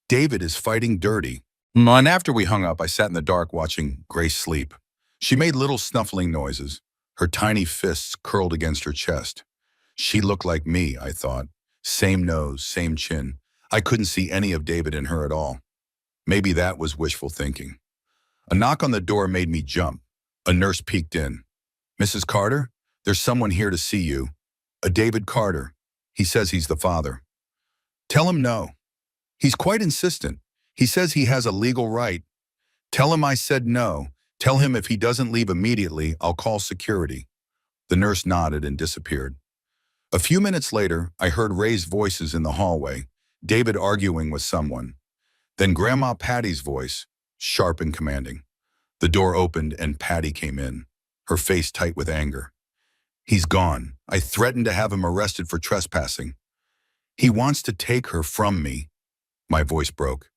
David is fighting dirty. And after we hung up, I sat in the dark watching Grace sleep. She made little snuffling noises, her tiny fists curled against her chest. She looked like me, I thought. Same nose, same chin. I couldn't see any of David in her at all. Maybe that was wishful thinking. A knock on the door made me jump. A nurse peeked in. Mrs. Carter, there's someone here to see you. A David Carter. He says he's the father. Tell him no. He's quite insistent. He says he has a legal right. Tell him I said no. Tell him if he doesn't leave immediately, I'll call security. The nurse nodded and disappeared. A few minutes later, I heard raised voices in the hallway, David arguing with someone. Then Grandma Patty's voice, sharp and commanding. The door opened and Patty came in, her face tight with anger. He's gone. I threatened to have him arrested for trespassing. He wants to take her from me. My voice broke.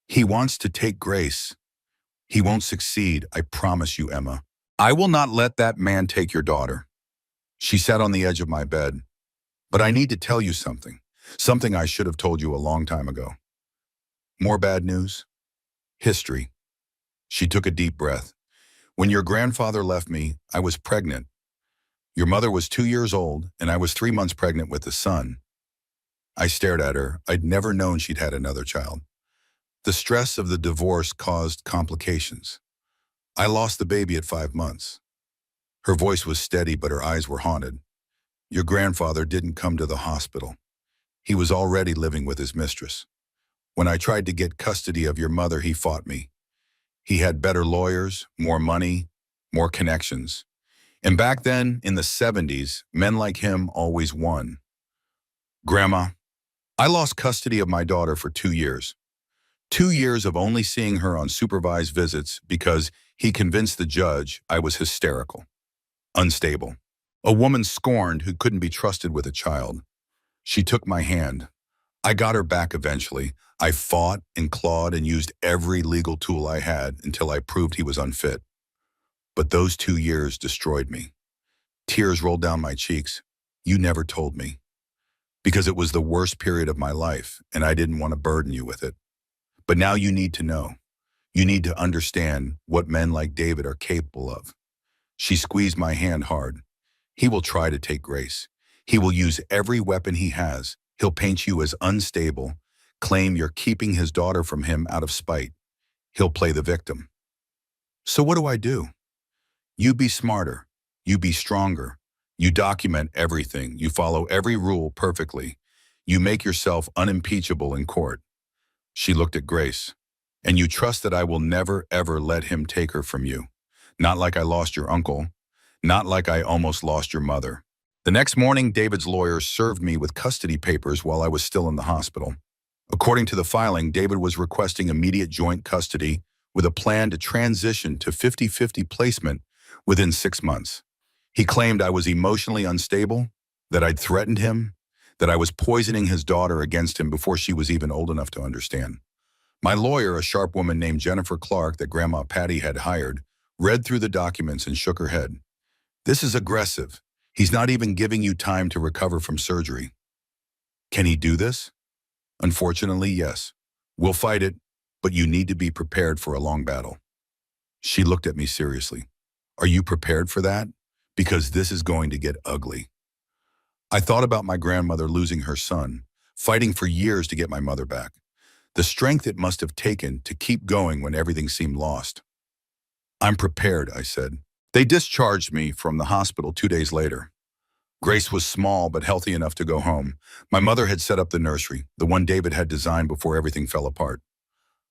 He wants to take Grace. He won't succeed, I promise you, Emma. I will not let that man take your daughter. She sat on the edge of my bed. But I need to tell you something. Something I should have told you a long time ago. More bad news? History. She took a deep breath. When your grandfather left me, I was pregnant. Your mother was 2 years old, and I was 3 months pregnant with a son. I stared at her. I'd never known she'd had another child. The stress of the divorce caused complications. I lost the baby at 5 months. Her voice was steady, but her eyes were haunted. Your grandfather didn't come to the hospital. He was already living with his mistress. When I tried to get custody of your mother, he fought me. He had better lawyers, more money, more connections. And back then, in the 70s, men like him always won. Grandma, I lost custody of my daughter for 2 years. 2 years of only seeing her on supervised visits because he convinced the judge I was hysterical, unstable, a woman scorned who couldn't be trusted with a child. She took my hand. I got her back eventually. I fought and clawed and used every legal tool I had until I proved he was unfit. But those 2 years destroyed me. Tears rolled down my cheeks. You never told me. Because it was the worst period of my life, and I didn't want to burden you with it. But now you need to know. You need to understand what men like David are capable of. She squeezed my hand hard. He will try to take Grace. He will use every weapon he has. He'll paint you as unstable, claim you're keeping his daughter from him out of spite. He'll play the victim. So what do I do? You be smarter. You be stronger. You document everything. You follow every rule perfectly. You make yourself unimpeachable in court. She looked at Grace. And you trust that I will never, ever let him take her from you. Not like I lost your uncle. Not like I almost lost your mother. The next morning, David's lawyer served me with custody papers while I was still in the hospital. According to the filing, David was requesting immediate joint custody with a plan to transition to 50-50 placement within 6 months. He claimed I was emotionally unstable, that I'd threatened him, that I was poisoning his daughter against him before she was even old enough to understand. My lawyer, a sharp woman named Jennifer Clark that Grandma Patty had hired, read through the documents and shook her head. This is aggressive. He's not even giving you time to recover from surgery. Can he do this? Unfortunately, yes. We'll fight it, but you need to be prepared for a long battle. She looked at me seriously. Are you prepared for that? Because this is going to get ugly. I thought about my grandmother losing her son, fighting for years to get my mother back. The strength it must have taken to keep going when everything seemed lost. I'm prepared, I said. They discharged me from the hospital 2 days later. Grace was small but healthy enough to go home. My mother had set up the nursery, the one David had designed before everything fell apart.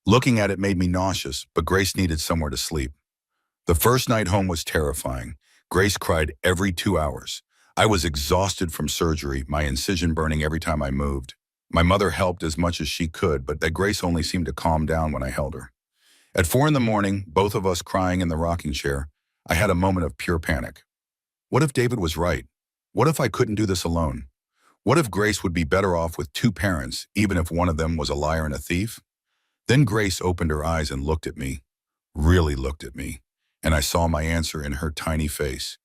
Looking at it made me nauseous, but Grace needed somewhere to sleep. The first night home was terrifying. Grace cried every 2 hours. I was exhausted from surgery, my incision burning every time I moved. My mother helped as much as she could, but that Grace only seemed to calm down when I held her. At 4 a.m, both of us crying in the rocking chair, I had a moment of pure panic. What if David was right? What if I couldn't do this alone? What if Grace would be better off with 2 parents, even if one of them was a liar and a thief? Then Grace opened her eyes and looked at me, really looked at me, and I saw my answer in her tiny face.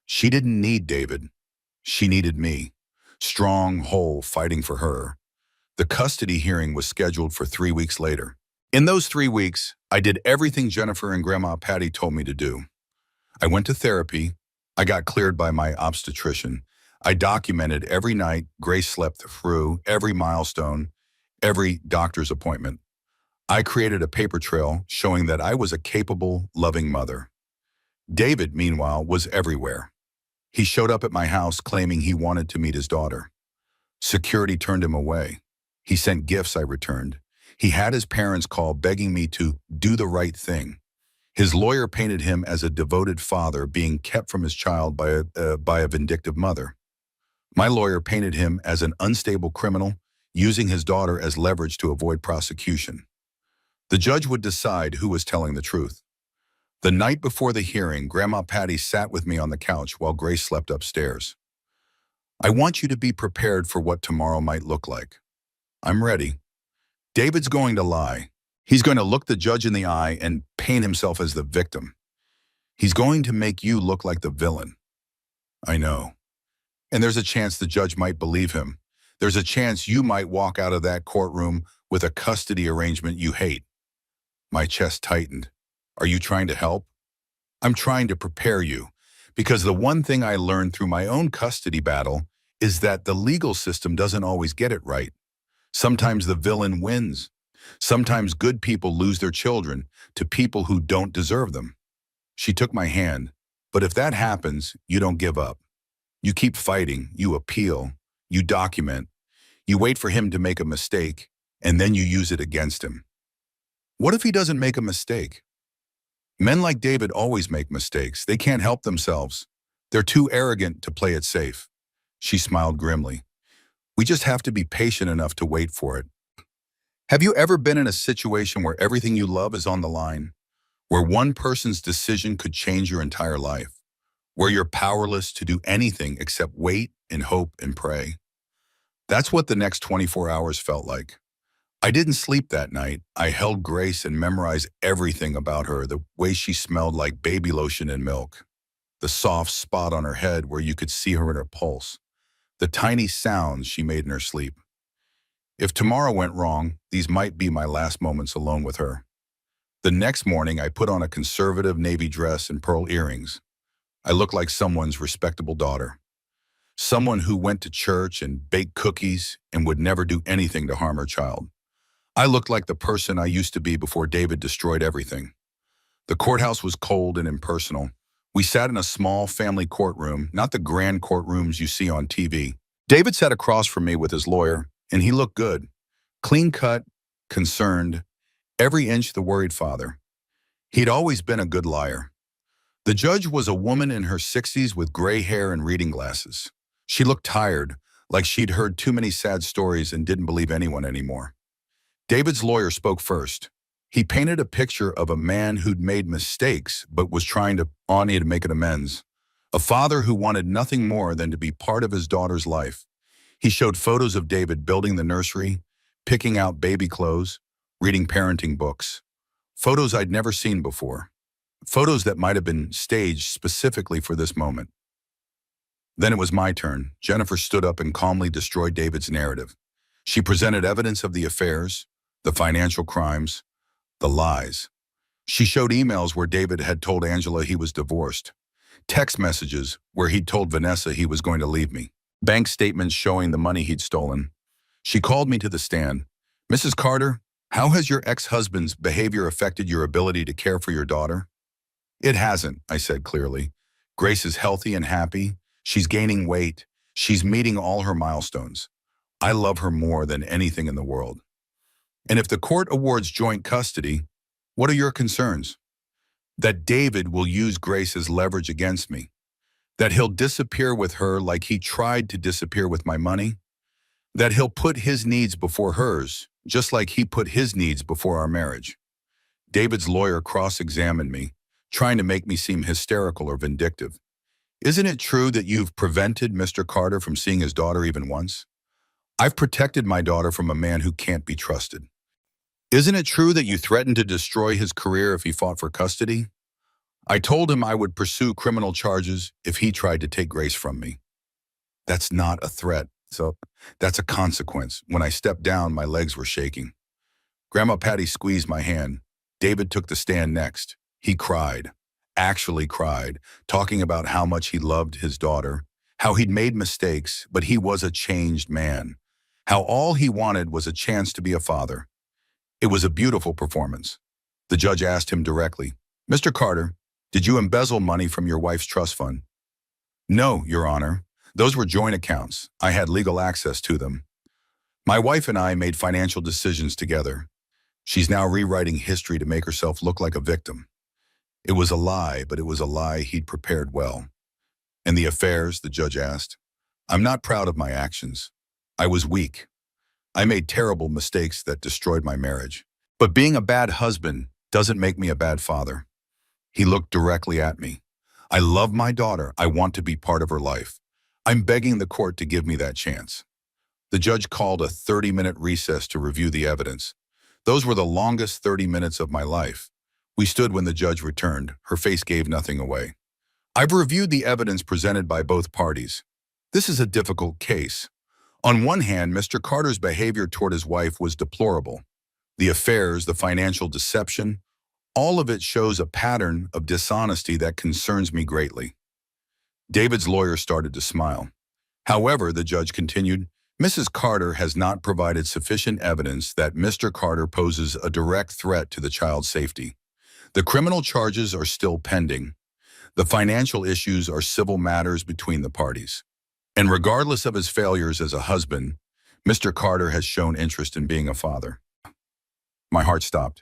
She didn't need David. She needed me, strong, whole, fighting for her. The custody hearing was scheduled for 3 weeks later. In those 3 weeks, I did everything Jennifer and Grandma Patty told me to do. I went to therapy. I got cleared by my obstetrician. I documented every night Grace slept through, every milestone, every doctor's appointment. I created a paper trail showing that I was a capable, loving mother. David, meanwhile, was everywhere. He showed up at my house claiming he wanted to meet his daughter. Security turned him away. He sent gifts I returned. He had his parents call begging me to do the right thing. His lawyer painted him as a devoted father being kept from his child by a vindictive mother. My lawyer painted him as an unstable criminal, using his daughter as leverage to avoid prosecution. The judge would decide who was telling the truth. The night before the hearing, Grandma Patty sat with me on the couch while Grace slept upstairs. I want you to be prepared for what tomorrow might look like. I'm ready. David's going to lie. He's going to look the judge in the eye and paint himself as the victim. He's going to make you look like the villain. I know. And there's a chance the judge might believe him. There's a chance you might walk out of that courtroom with a custody arrangement you hate. My chest tightened. Are you trying to help? I'm trying to prepare you, because the one thing I learned through my own custody battle is that the legal system doesn't always get it right. Sometimes the villain wins. Sometimes good people lose their children to people who don't deserve them. She took my hand. But if that happens, you don't give up. You keep fighting, you appeal, you document, you wait for him to make a mistake, and then you use it against him. What if he doesn't make a mistake? Men like David always make mistakes. They can't help themselves. They're too arrogant to play it safe. She smiled grimly. We just have to be patient enough to wait for it. Have you ever been in a situation where everything you love is on the line? Where one person's decision could change your entire life? Where you're powerless to do anything except wait and hope and pray? That's what the next 24 hours felt like. I didn't sleep that night. I held Grace and memorized everything about her, the way she smelled like baby lotion and milk, the soft spot on her head where you could see her in her pulse, the tiny sounds she made in her sleep. If tomorrow went wrong, these might be my last moments alone with her. The next morning, I put on a conservative navy dress and pearl earrings. I looked like someone's respectable daughter, someone who went to church and baked cookies and would never do anything to harm her child. I looked like the person I used to be before David destroyed everything. The courthouse was cold and impersonal. We sat in a small family courtroom, not the grand courtrooms you see on TV. David sat across from me with his lawyer, and he looked good. Clean-cut, concerned, every inch the worried father. He'd always been a good liar. The judge was a woman in her 60s with gray hair and reading glasses. She looked tired, like she'd heard too many sad stories and didn't believe anyone anymore. David's lawyer spoke first. He painted a picture of a man who'd made mistakes but was trying to make an amends. A father who wanted nothing more than to be part of his daughter's life. He showed photos of David building the nursery, picking out baby clothes, reading parenting books. Photos I'd never seen before. Photos that might have been staged specifically for this moment. Then it was my turn. Jennifer stood up and calmly destroyed David's narrative. She presented evidence of the affairs, the financial crimes, the lies. She showed emails where David had told Angela he was divorced, text messages where he'd told Vanessa he was going to leave me, bank statements showing the money he'd stolen. She called me to the stand. Mrs. Carter, how has your ex-husband's behavior affected your ability to care for your daughter? It hasn't, I said clearly. Grace is healthy and happy. She's gaining weight. She's meeting all her milestones. I love her more than anything in the world. And if the court awards joint custody, what are your concerns? That David will use Grace as leverage against me. That he'll disappear with her like he tried to disappear with my money. That he'll put his needs before hers, just like he put his needs before our marriage. David's lawyer cross-examined me, trying to make me seem hysterical or vindictive. Isn't it true that you've prevented Mr. Carter from seeing his daughter even once? I've protected my daughter from a man who can't be trusted. Isn't it true that you threatened to destroy his career if he fought for custody? I told him I would pursue criminal charges if he tried to take Grace from me. That's not a threat, so that's a consequence. When I stepped down, my legs were shaking. Grandma Patty squeezed my hand. David took the stand next. He cried, actually cried, talking about how much he loved his daughter, how he'd made mistakes, but he was a changed man, how all he wanted was a chance to be a father. It was a beautiful performance. The judge asked him directly, Mr. Carter, did you embezzle money from your wife's trust fund? No, Your Honor. Those were joint accounts. I had legal access to them. My wife and I made financial decisions together. She's now rewriting history to make herself look like a victim. It was a lie, but it was a lie he'd prepared well. And the affairs, the judge asked. I'm not proud of my actions. I was weak. I made terrible mistakes that destroyed my marriage. But being a bad husband doesn't make me a bad father. He looked directly at me. I love my daughter. I want to be part of her life. I'm begging the court to give me that chance. The judge called a 30-minute recess to review the evidence. Those were the longest 30 minutes of my life. We stood when the judge returned. Her face gave nothing away. I've reviewed the evidence presented by both parties. This is a difficult case. On one hand, Mr. Carter's behavior toward his wife was deplorable. The affairs, the financial deception, all of it shows a pattern of dishonesty that concerns me greatly. David's lawyer started to smile. However, the judge continued, Mrs. Carter has not provided sufficient evidence that Mr. Carter poses a direct threat to the child's safety. The criminal charges are still pending. The financial issues are civil matters between the parties. And regardless of his failures as a husband, Mr. Carter has shown interest in being a father. My heart stopped.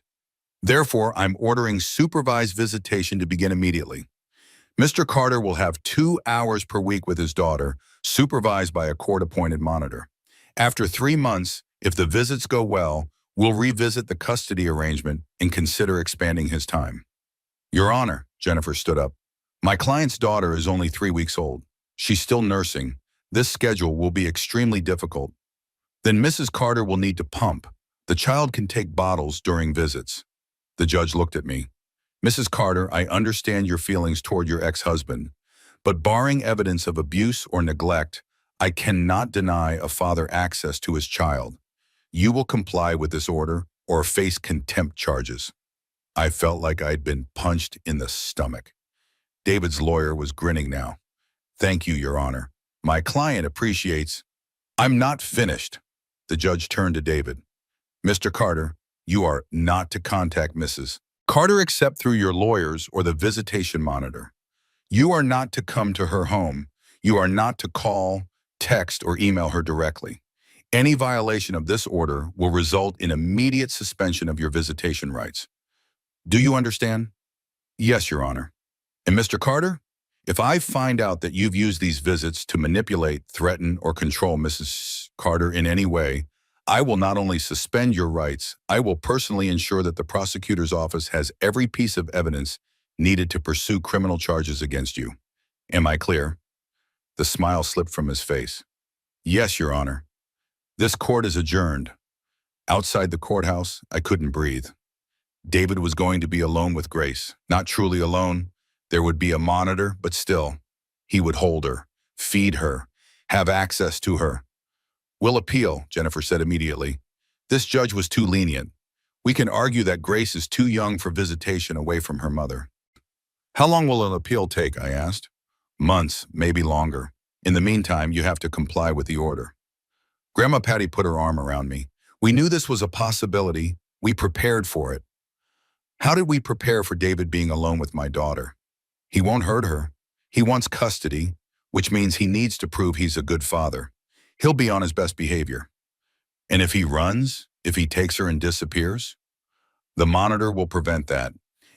Therefore, I'm ordering supervised visitation to begin immediately. Mr. Carter will have 2 hours per week with his daughter, supervised by a court-appointed monitor. After 3 months, if the visits go well, we'll revisit the custody arrangement and consider expanding his time. Your Honor, Jennifer stood up. My client's daughter is only 3 weeks old. She's still nursing. This schedule will be extremely difficult. Then Mrs. Carter will need to pump. The child can take bottles during visits. The judge looked at me. Mrs. Carter, I understand your feelings toward your ex-husband, but barring evidence of abuse or neglect, I cannot deny a father access to his child. You will comply with this order or face contempt charges. I felt like I'd been punched in the stomach. David's lawyer was grinning now. Thank you, Your Honor. My client appreciates. I'm not finished. The judge turned to David. Mr. Carter, you are not to contact Mrs. Carter except through your lawyers or the visitation monitor. You are not to come to her home. You are not to call, text, or email her directly. Any violation of this order will result in immediate suspension of your visitation rights. Do you understand? Yes, Your Honor. And Mr. Carter, if I find out that you've used these visits to manipulate, threaten, or control Mrs. Carter in any way, I will not only suspend your rights, I will personally ensure that the prosecutor's office has every piece of evidence needed to pursue criminal charges against you. Am I clear? The smile slipped from his face. Yes, Your Honor. This court is adjourned. Outside the courthouse, I couldn't breathe. David was going to be alone with Grace. Not truly alone. There would be a monitor, but still, he would hold her, feed her, have access to her. We'll appeal, Jennifer said immediately. This judge was too lenient. We can argue that Grace is too young for visitation away from her mother. How long will an appeal take, I asked. Months, maybe longer. In the meantime, you have to comply with the order. Grandma Patty put her arm around me. We knew this was a possibility. We prepared for it. How did we prepare for David being alone with my daughter? He won't hurt her. He wants custody, which means he needs to prove he's a good father. He'll be on his best behavior. And if he runs, if he takes her and disappears, the monitor will prevent that.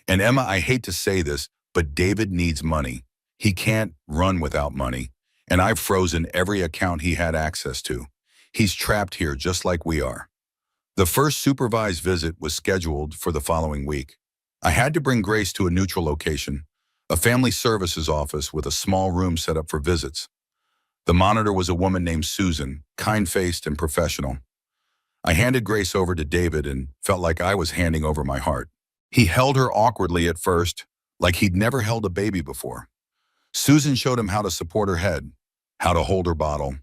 And Emma, I hate to say this, but David needs money. He can't run without money. And I've frozen every account he had access to. He's trapped here just like we are. The first supervised visit was scheduled for the following week. I had to bring Grace to a neutral location, a family services office with a small room set up for visits. The monitor was a woman named Susan, kind-faced and professional. I handed Grace over to David and felt like I was handing over my heart. He held her awkwardly at first, like he'd never held a baby before. Susan showed him how to support her head, how to hold her bottle.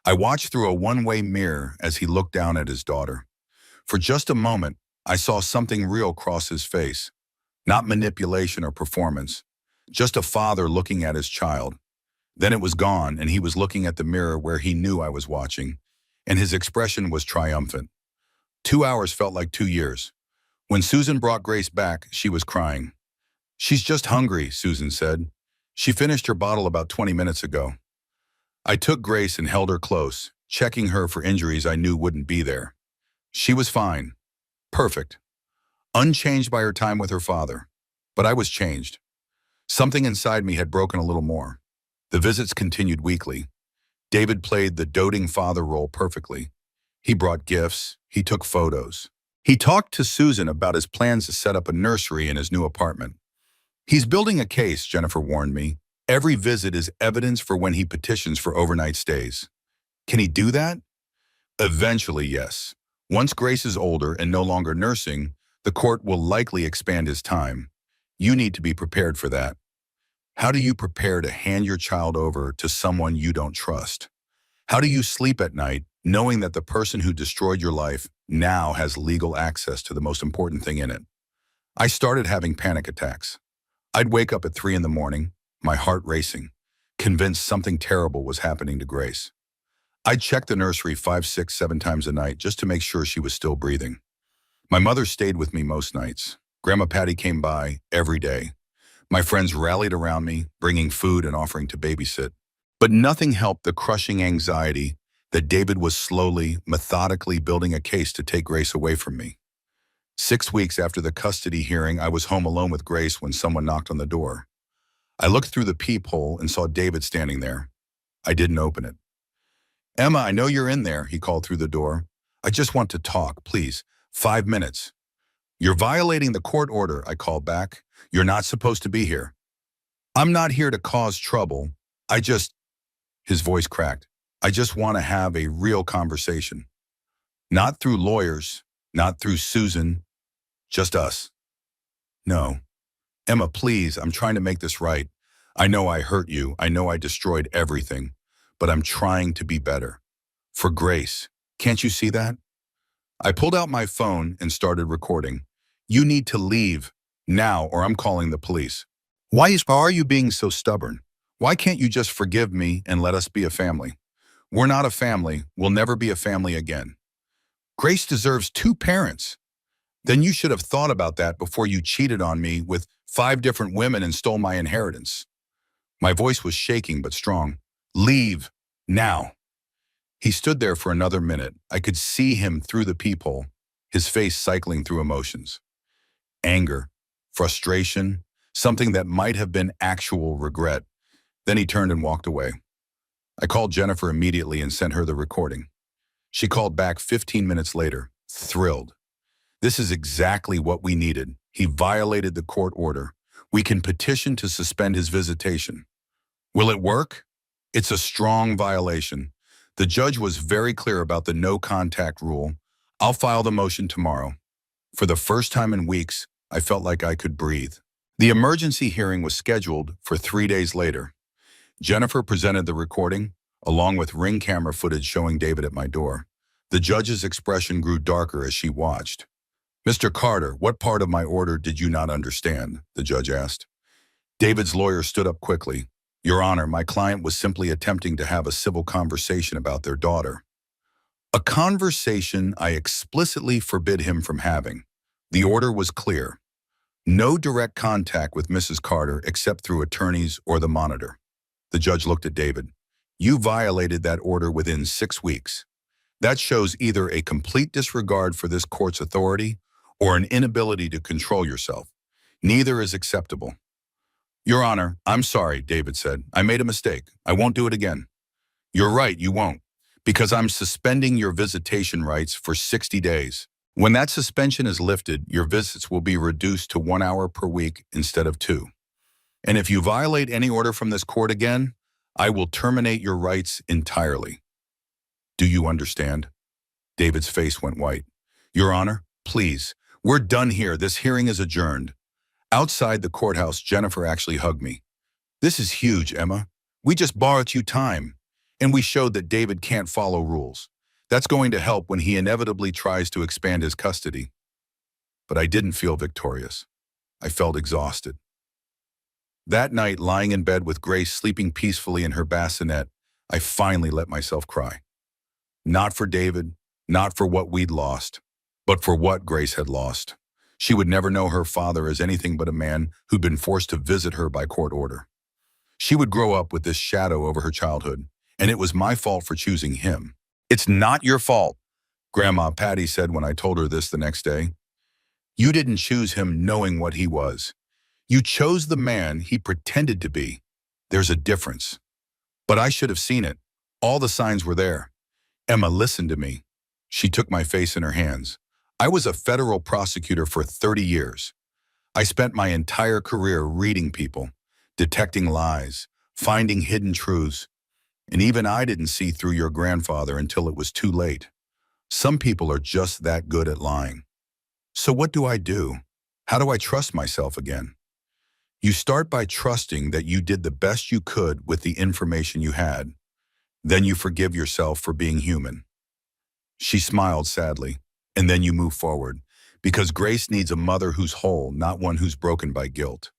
I watched through a one-way mirror as he looked down at his daughter. For just a moment, I saw something real cross his face. Not manipulation or performance, just a father looking at his child. Then it was gone, and he was looking at the mirror where he knew I was watching, and his expression was triumphant. 2 hours felt like 2 years. When Susan brought Grace back, she was crying. She's just hungry, Susan said. She finished her bottle about 20 minutes ago. I took Grace and held her close, checking her for injuries I knew wouldn't be there. She was fine. Perfect. Unchanged by her time with her father. But I was changed. Something inside me had broken a little more. The visits continued weekly. David played the doting father role perfectly. He brought gifts. He took photos. He talked to Susan about his plans to set up a nursery in his new apartment. He's building a case, Jennifer warned me. Every visit is evidence for when he petitions for overnight stays. Can he do that? Eventually, yes. Once Grace is older and no longer nursing, the court will likely expand his time. You need to be prepared for that. How do you prepare to hand your child over to someone you don't trust? How do you sleep at night knowing that the person who destroyed your life now has legal access to the most important thing in it? I started having panic attacks. I'd wake up at 3 in the morning, my heart racing, convinced something terrible was happening to Grace. I'd check the nursery 5, 6, 7 times a night just to make sure she was still breathing. My mother stayed with me most nights. Grandma Patty came by every day. My friends rallied around me, bringing food and offering to babysit. But nothing helped the crushing anxiety that David was slowly, methodically building a case to take Grace away from me. 6 weeks after the custody hearing, I was home alone with Grace when someone knocked on the door. I looked through the peephole and saw David standing there. I didn't open it. "Emma, I know you're in there," he called through the door. "I just want to talk, please. 5 minutes." "You're violating the court order," I called back. "You're not supposed to be here." "I'm not here to cause trouble. I just," his voice cracked, "I just want to have a real conversation. Not through lawyers, not through Susan, just us." "No. Emma, please, I'm trying to make this right. I know I hurt you. I know I destroyed everything. But I'm trying to be better. For Grace. Can't you see that?" I pulled out my phone and started recording. "You need to leave now or I'm calling the police. Why are you being so stubborn? Why can't you just forgive me and let us be a family? We're not a family. We'll never be a family again. Grace deserves 2 parents. Then you should have thought about that before you cheated on me with 5 different women and stole my inheritance." My voice was shaking but strong. "Leave now." He stood there for another minute. I could see him through the peephole, his face cycling through emotions. Anger, frustration, something that might have been actual regret. Then he turned and walked away. I called Jennifer immediately and sent her the recording. She called back 15 minutes later, thrilled. "This is exactly what we needed. He violated the court order. We can petition to suspend his visitation." "Will it work?" "It's a strong violation. The judge was very clear about the no contact rule. I'll file the motion tomorrow." For the first time in weeks, I felt like I could breathe. The emergency hearing was scheduled for 3 days later. Jennifer presented the recording, along with ring camera footage showing David at my door. The judge's expression grew darker as she watched. "Mr. Carter, what part of my order did you not understand?" the judge asked. David's lawyer stood up quickly. "Your Honor, my client was simply attempting to have a civil conversation about their daughter." A conversation I explicitly forbid him from having. The order was clear. No direct contact with Mrs. Carter except through attorneys or the monitor. The judge looked at David. "You violated that order within 6 weeks. That shows either a complete disregard for this court's authority or an inability to control yourself. Neither is acceptable." "Your Honor, I'm sorry," David said. "I made a mistake. I won't do it again." "You're right, you won't, because I'm suspending your visitation rights for 60 days. When that suspension is lifted, your visits will be reduced to 1 hour per week instead of 2. And if you violate any order from this court again, I will terminate your rights entirely. Do you understand?" David's face went white. "Your Honor, please, we're done here. This hearing is adjourned." Outside the courthouse, Jennifer actually hugged me. "This is huge, Emma. We just borrowed you time. And we showed that David can't follow rules. That's going to help when he inevitably tries to expand his custody." But I didn't feel victorious. I felt exhausted. That night, lying in bed with Grace sleeping peacefully in her bassinet, I finally let myself cry. Not for David, not for what we'd lost, but for what Grace had lost. She would never know her father as anything but a man who'd been forced to visit her by court order. She would grow up with this shadow over her childhood, and it was my fault for choosing him. "It's not your fault," Grandma Patty said when I told her this the next day. "You didn't choose him knowing what he was. You chose the man he pretended to be. There's a difference." But I should have seen it. All the signs were there. "Emma, listen to me." She took my face in her hands. "I was a federal prosecutor for 30 years. I spent my entire career reading people, detecting lies, finding hidden truths. And even I didn't see through your grandfather until it was too late. Some people are just that good at lying. So what do I do? How do I trust myself again? You start by trusting that you did the best you could with the information you had. Then you forgive yourself for being human. She smiled sadly, and then you move forward, because Grace needs a mother who's whole, not one who's broken by guilt.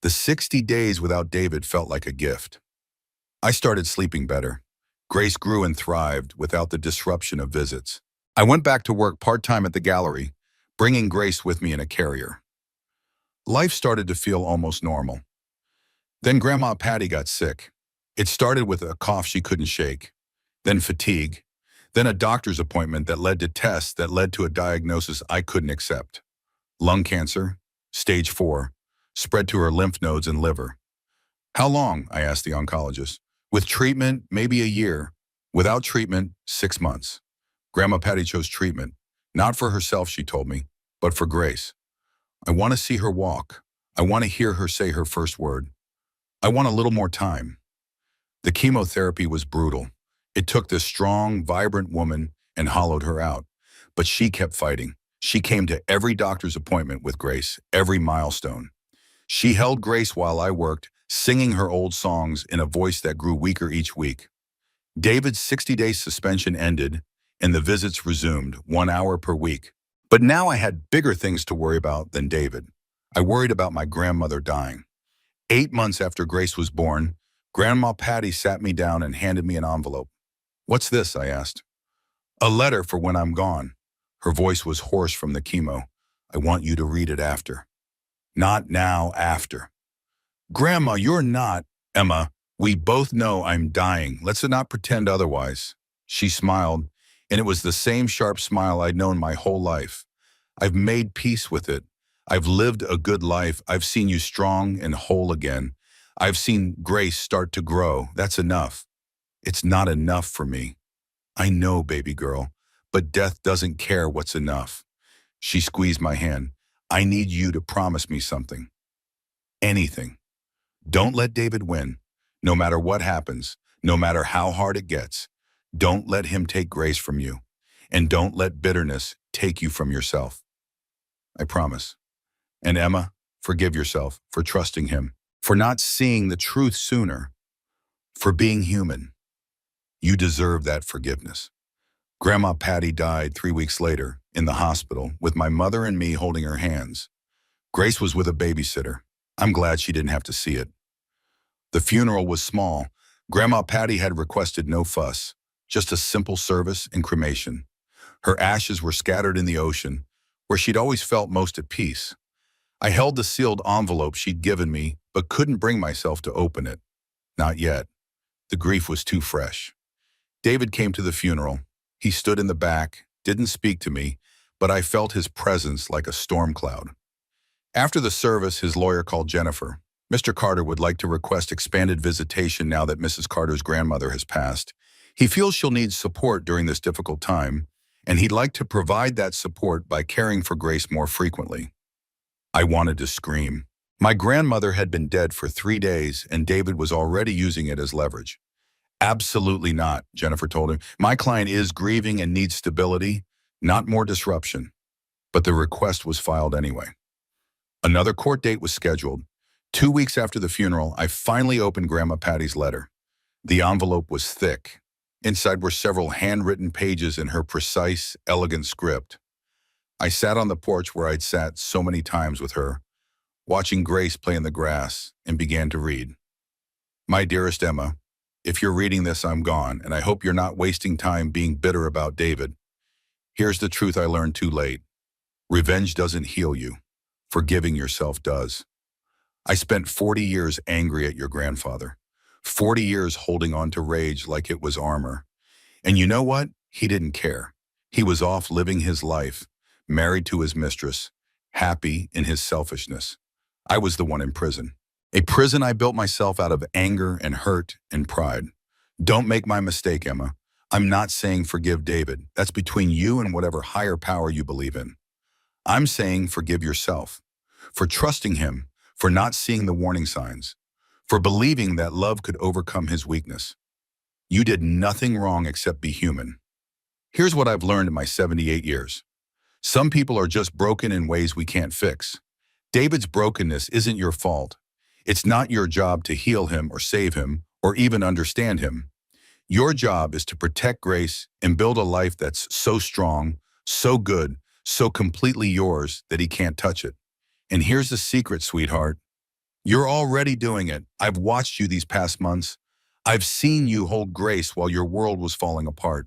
The 60 days without David felt like a gift. I started sleeping better. Grace grew and thrived without the disruption of visits. I went back to work part-time at the gallery, bringing Grace with me in a carrier. Life started to feel almost normal. Then Grandma Patty got sick. It started with a cough she couldn't shake, then fatigue, then a doctor's appointment that led to tests that led to a diagnosis I couldn't accept. Lung cancer, stage 4, spread to her lymph nodes and liver. How long? I asked the oncologist. With treatment, maybe a year. Without treatment, 6 months. Grandma Patty chose treatment, not for herself, she told me, but for Grace. I want to see her walk. I want to hear her say her first word. I want a little more time. The chemotherapy was brutal. It took this strong, vibrant woman and hollowed her out. But she kept fighting. She came to every doctor's appointment with Grace, every milestone. She held Grace while I worked, singing her old songs in a voice that grew weaker each week. David's 60-day suspension ended, and the visits resumed, 1 hour per week. But now I had bigger things to worry about than David. I worried about my grandmother dying. 8 months after Grace was born, Grandma Patty sat me down and handed me an envelope. "What's this?" I asked. "A letter for when I'm gone." Her voice was hoarse from the chemo. "I want you to read it after." "Not now, after." "Grandma, you're not." "Emma, we both know I'm dying. Let's not pretend otherwise." She smiled, and it was the same sharp smile I'd known my whole life. "I've made peace with it. I've lived a good life. I've seen you strong and whole again. I've seen Grace start to grow. That's enough." "It's not enough for me." "I know, baby girl, but death doesn't care what's enough." She squeezed my hand. "I need you to promise me something. Anything. Don't let David win. No matter what happens, no matter how hard it gets, don't let him take Grace from you. And don't let bitterness take you from yourself." "I promise." "And Emma, forgive yourself for trusting him, for not seeing the truth sooner, for being human. You deserve that forgiveness." Grandma Patty died 3 weeks later in the hospital with my mother and me holding her hands. Grace was with a babysitter. I'm glad she didn't have to see it. The funeral was small. Grandma Patty had requested no fuss, just a simple service and cremation. Her ashes were scattered in the ocean, where she'd always felt most at peace. I held the sealed envelope she'd given me, but couldn't bring myself to open it. Not yet. The grief was too fresh. David came to the funeral. He stood in the back, didn't speak to me, but I felt his presence like a storm cloud. After the service, his lawyer called Jennifer. "Mr. Carter would like to request expanded visitation now that Mrs. Carter's grandmother has passed. He feels she'll need support during this difficult time, and he'd like to provide that support by caring for Grace more frequently." I wanted to scream. My grandmother had been dead for 3 days, and David was already using it as leverage. "Absolutely not," Jennifer told him. "My client is grieving and needs stability, not more disruption." But the request was filed anyway. Another court date was scheduled. 2 weeks after the funeral, I finally opened Grandma Patty's letter. The envelope was thick. Inside were several handwritten pages in her precise, elegant script. I sat on the porch where I'd sat so many times with her, watching Grace play in the grass, and began to read. "My dearest Emma, if you're reading this, I'm gone, and I hope you're not wasting time being bitter about David. Here's the truth I learned too late. Revenge doesn't heal you. Forgiving yourself does. I spent 40 years angry at your grandfather. 40 years holding on to rage like it was armor. And you know what? He didn't care. He was off living his life, married to his mistress, happy in his selfishness. I was the one in prison. A prison I built myself out of anger and hurt and pride. Don't make my mistake, Emma. I'm not saying forgive David. That's between you and whatever higher power you believe in. I'm saying forgive yourself. For trusting him, for not seeing the warning signs, for believing that love could overcome his weakness. You did nothing wrong except be human. Here's what I've learned in my 78 years. Some people are just broken in ways we can't fix. David's brokenness isn't your fault. It's not your job to heal him or save him or even understand him. Your job is to protect Grace and build a life that's so strong, so good, so completely yours that he can't touch it. And here's the secret, sweetheart. You're already doing it. I've watched you these past months. I've seen you hold Grace while your world was falling apart.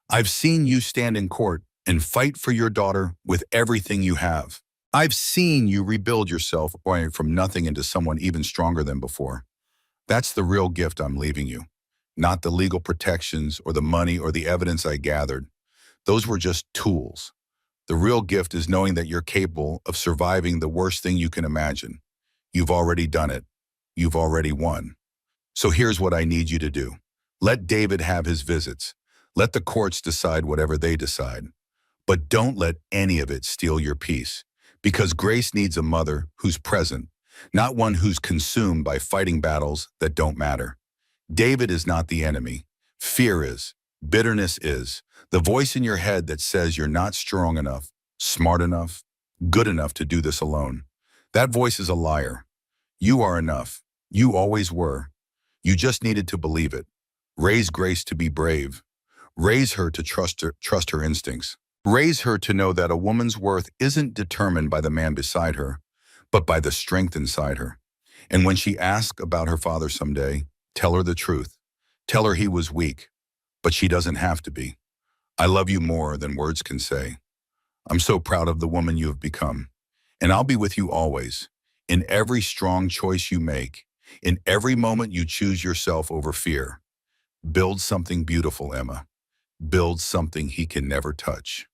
I've seen you stand in court and fight for your daughter with everything you have. I've seen you rebuild yourself going from nothing into someone even stronger than before. That's the real gift I'm leaving you, not the legal protections or the money or the evidence I gathered. Those were just tools. The real gift is knowing that you're capable of surviving the worst thing you can imagine. You've already done it. You've already won. So here's what I need you to do. Let David have his visits. Let the courts decide whatever they decide. But don't let any of it steal your peace. Because Grace needs a mother who's present, not one who's consumed by fighting battles that don't matter. David is not the enemy. Fear is. Bitterness is. The voice in your head that says you're not strong enough, smart enough, good enough to do this alone. That voice is a liar. You are enough. You always were. You just needed to believe it. Raise Grace to be brave. Raise her to trust her instincts. Raise her to know that a woman's worth isn't determined by the man beside her, but by the strength inside her. And when she asks about her father someday, tell her the truth. Tell her he was weak, but she doesn't have to be. I love you more than words can say. I'm so proud of the woman you have become. And I'll be with you always, in every strong choice you make, in every moment you choose yourself over fear. Build something beautiful, Emma. Build something he can never touch.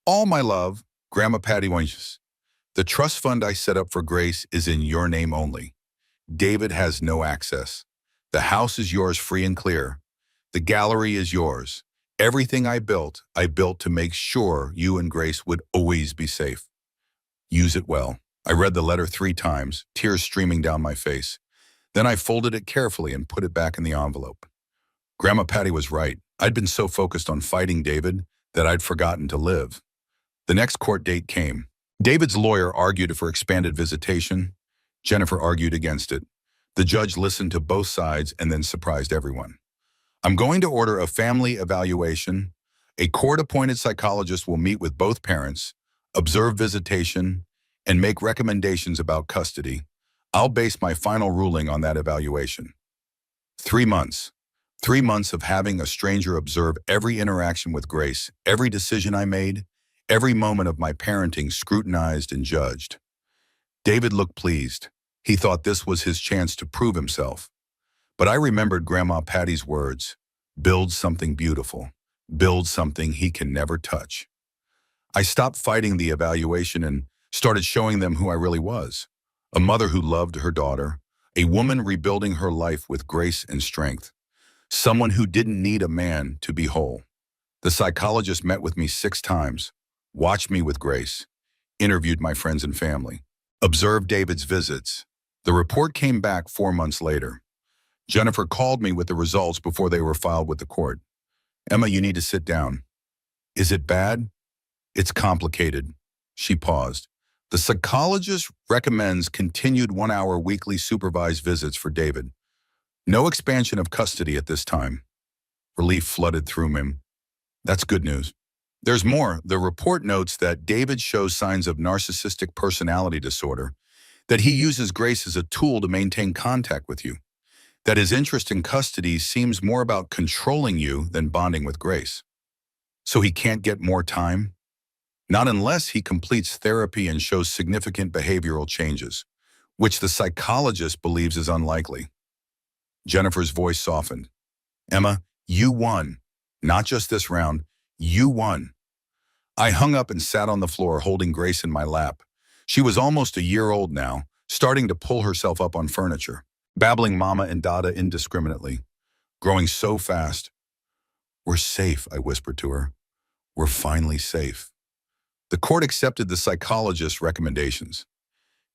All my love, Grandma Patty Winches. The trust fund I set up for Grace is in your name only. David has no access. The house is yours free and clear. The gallery is yours. Everything I built to make sure you and Grace would always be safe. Use it well. I read the letter 3 times, tears streaming down my face. Then I folded it carefully and put it back in the envelope. Grandma Patty was right. I'd been so focused on fighting David that I'd forgotten to live. The next court date came. David's lawyer argued for expanded visitation. Jennifer argued against it. The judge listened to both sides and then surprised everyone. I'm going to order a family evaluation. A court-appointed psychologist will meet with both parents, observe visitation, and make recommendations about custody. I'll base my final ruling on that evaluation. 3 months. 3 months of having a stranger observe every interaction with Grace, every decision I made, every moment of my parenting scrutinized and judged. David looked pleased. He thought this was his chance to prove himself. But I remembered Grandma Patty's words, build something beautiful, build something he can never touch. I stopped fighting the evaluation and started showing them who I really was. A mother who loved her daughter, a woman rebuilding her life with grace and strength, someone who didn't need a man to be whole. The psychologist met with me 6 times, watched me with Grace, interviewed my friends and family, observed David's visits. The report came back 4 months later. Jennifer called me with the results before they were filed with the court. Emma, you need to sit down. Is it bad? It's complicated. She paused. The psychologist recommends continued 1-hour weekly supervised visits for David. No expansion of custody at this time. Relief flooded through him. That's good news. There's more. The report notes that David shows signs of narcissistic personality disorder, that he uses Grace as a tool to maintain contact with you, that his interest in custody seems more about controlling you than bonding with Grace. So he can't get more time? Not unless he completes therapy and shows significant behavioral changes, which the psychologist believes is unlikely. Jennifer's voice softened. Emma, you won. Not just this round, you won. I hung up and sat on the floor holding Grace in my lap. She was almost a year old now, starting to pull herself up on furniture, babbling mama and dada indiscriminately, growing so fast. We're safe, I whispered to her. We're finally safe. The court accepted the psychologist's recommendations.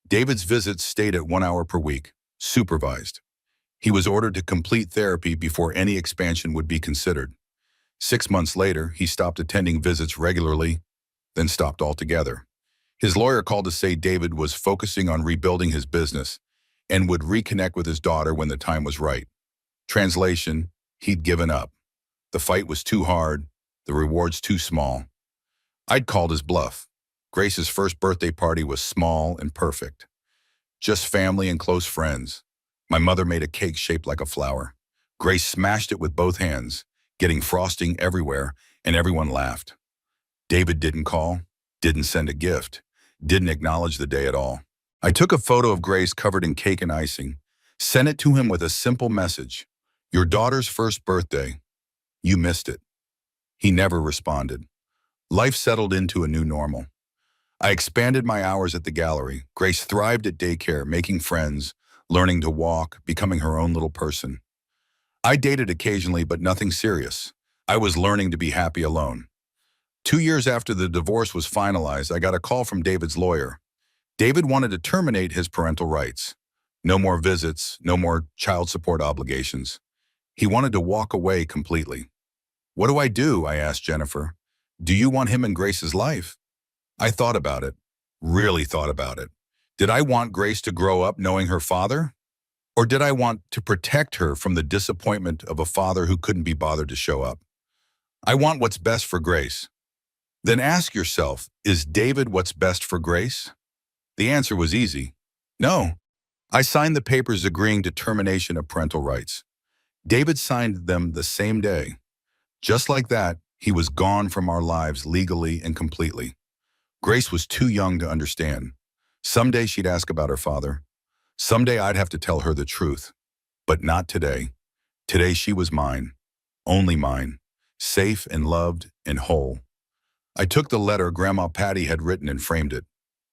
David's visits stayed at 1 hour per week, supervised. He was ordered to complete therapy before any expansion would be considered. 6 months later, he stopped attending visits regularly, then stopped altogether. His lawyer called to say David was focusing on rebuilding his business and would reconnect with his daughter when the time was right. Translation, he'd given up. The fight was too hard, the rewards too small. I'd called his bluff. Grace's first birthday party was small and perfect. Just family and close friends. My mother made a cake shaped like a flower. Grace smashed it with both hands, getting frosting everywhere, and everyone laughed. David didn't call, didn't send a gift, didn't acknowledge the day at all. I took a photo of Grace covered in cake and icing, sent it to him with a simple message. Your daughter's first birthday. You missed it. He never responded. Life settled into a new normal. I expanded my hours at the gallery. Grace thrived at daycare, making friends, learning to walk, becoming her own little person. I dated occasionally, but nothing serious. I was learning to be happy alone. 2 years after the divorce was finalized, I got a call from David's lawyer. David wanted to terminate his parental rights. No more visits, no more child support obligations. He wanted to walk away completely. What do I do? I asked Jennifer. Do you want him in Grace's life? I thought about it, really thought about it. Did I want Grace to grow up knowing her father? Or did I want to protect her from the disappointment of a father who couldn't be bothered to show up? I want what's best for Grace. Then ask yourself, is David what's best for Grace? The answer was easy. No. I signed the papers agreeing to termination of parental rights. David signed them the same day. Just like that, he was gone from our lives legally and completely. Grace was too young to understand. Someday she'd ask about her father. Someday I'd have to tell her the truth. But not today. Today she was mine. Only mine. Safe and loved and whole. I took the letter Grandma Patty had written and framed it.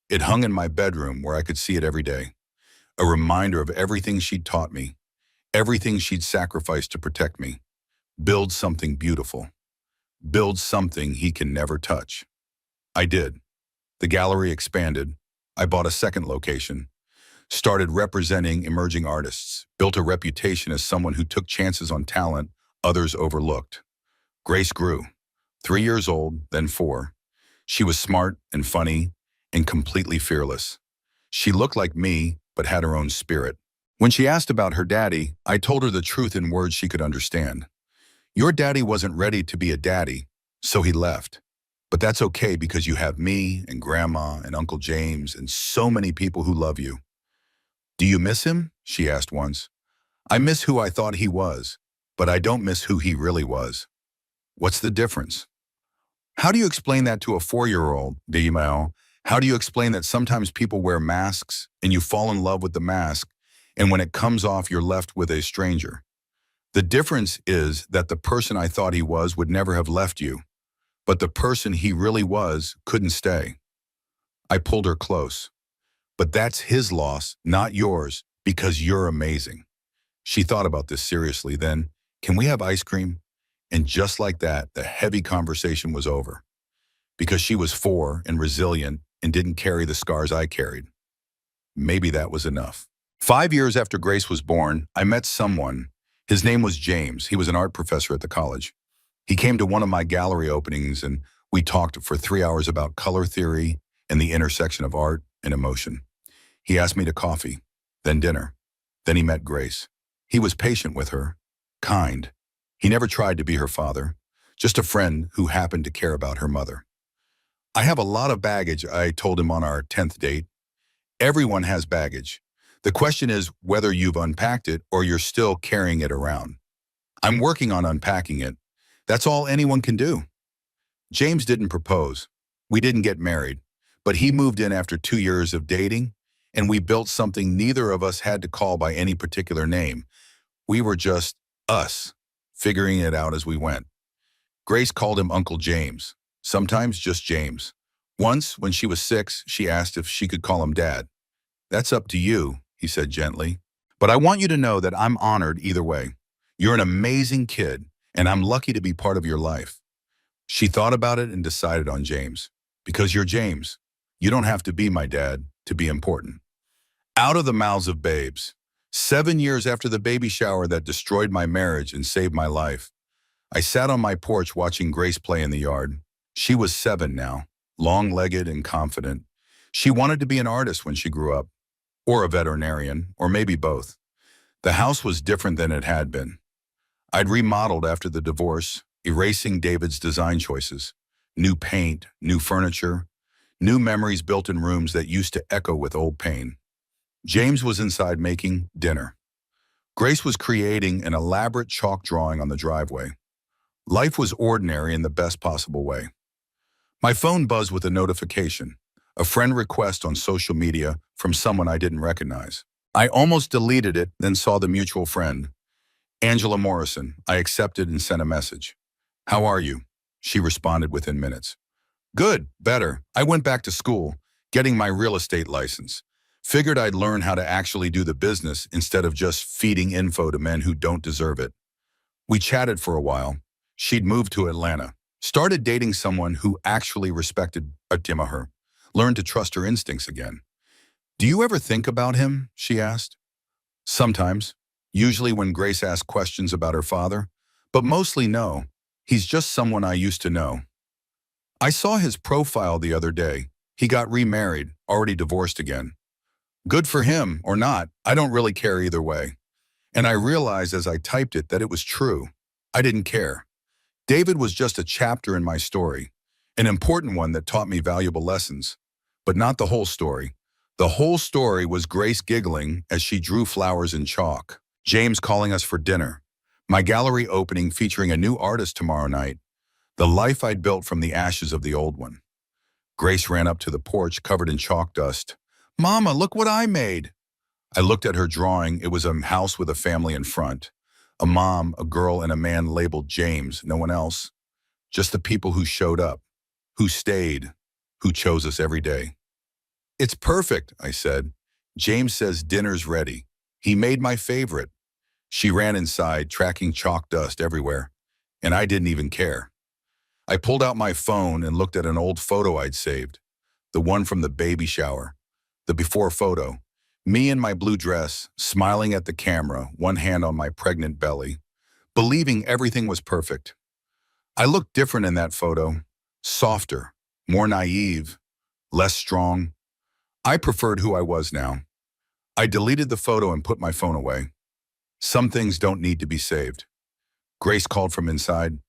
It hung in my bedroom where I could see it every day. A reminder of everything she'd taught me. Everything she'd sacrificed to protect me. Build something beautiful. Build something he can never touch. I did. The gallery expanded. I bought a second location. Started representing emerging artists. Built a reputation as someone who took chances on talent others overlooked. Grace grew. 3 years old, then 4. She was smart and funny and completely fearless. She looked like me, but had her own spirit. When she asked about her daddy, I told her the truth in words she could understand. Your daddy wasn't ready to be a daddy, so he left. But that's okay because you have me and Grandma and Uncle James and so many people who love you. Do you miss him? She asked once. I miss who I thought he was, but I don't miss who he really was. What's the difference? How do you explain that to a 4-year-old, Dimo? How do you explain that sometimes people wear masks and you fall in love with the mask, and when it comes off, you're left with a stranger? The difference is that the person I thought he was would never have left you, but the person he really was couldn't stay. I pulled her close. But that's his loss, not yours, because you're amazing. She thought about this seriously. Then, can we have ice cream? And just like that, the heavy conversation was over. Because she was 4 and resilient and didn't carry the scars I carried. Maybe that was enough. 5 years after Grace was born, I met someone. His name was James. He was an art professor at the college. He came to one of my gallery openings and we talked for 3 hours about color theory and the intersection of art and emotion. He asked me to coffee, then dinner. Then he met Grace. He was patient with her, kind. He never tried to be her father, just a friend who happened to care about her mother. I have a lot of baggage, I told him on our 10th date. Everyone has baggage. The question is whether you've unpacked it or you're still carrying it around. I'm working on unpacking it. That's all anyone can do. James didn't propose. We didn't get married, but he moved in after 2 years of dating, and we built something neither of us had to call by any particular name. We were just us, figuring it out as we went. Grace called him Uncle James, sometimes just James. Once, when she was 6, she asked if she could call him Dad. That's up to you, he said gently. But I want you to know that I'm honored either way. You're an amazing kid, and I'm lucky to be part of your life. She thought about it and decided on James. Because you're James. You don't have to be my dad to be important. Out of the mouths of babes. 7 years after the baby shower that destroyed my marriage and saved my life, I sat on my porch watching Grace play in the yard. She was 7 now, long-legged and confident. She wanted to be an artist when she grew up, or a veterinarian, or maybe both. The house was different than it had been. I'd remodeled after the divorce, erasing David's design choices. New paint, new furniture, new memories built in rooms that used to echo with old pain. James was inside making dinner. Grace was creating an elaborate chalk drawing on the driveway. Life was ordinary in the best possible way. My phone buzzed with a notification, a friend request on social media from someone I didn't recognize. I almost deleted it, then saw the mutual friend, Angela Morrison. I accepted and sent a message. "How are you?" She responded within minutes. "Good, better. I went back to school, getting my real estate license. Figured I'd learn how to actually do the business instead of just feeding info to men who don't deserve it." We chatted for a while. She'd moved to Atlanta, started dating someone who actually respected her, learned to trust her instincts again. "Do you ever think about him?" she asked. "Sometimes, usually when Grace asked questions about her father, but mostly no. He's just someone I used to know." I saw his profile the other day. He got remarried, already divorced again. Good for him, or not, I don't really care either way. And I realized as I typed it that it was true. I didn't care. David was just a chapter in my story, an important one that taught me valuable lessons. But not the whole story. The whole story was Grace giggling as she drew flowers in chalk, James calling us for dinner, my gallery opening featuring a new artist tomorrow night, the life I'd built from the ashes of the old one. Grace ran up to the porch covered in chalk dust. "Mama, look what I made." I looked at her drawing. It was a house with a family in front. A mom, a girl, and a man labeled James, no one else. Just the people who showed up, who stayed, who chose us every day. "It's perfect," I said. "James says dinner's ready. He made my favorite." She ran inside, tracking chalk dust everywhere, and I didn't even care. I pulled out my phone and looked at an old photo I'd saved, the one from the baby shower, the before photo. Me in my blue dress, smiling at the camera, one hand on my pregnant belly, believing everything was perfect. I looked different in that photo, softer, more naive, less strong. I preferred who I was now. I deleted the photo and put my phone away. Some things don't need to be saved. Grace called from inside.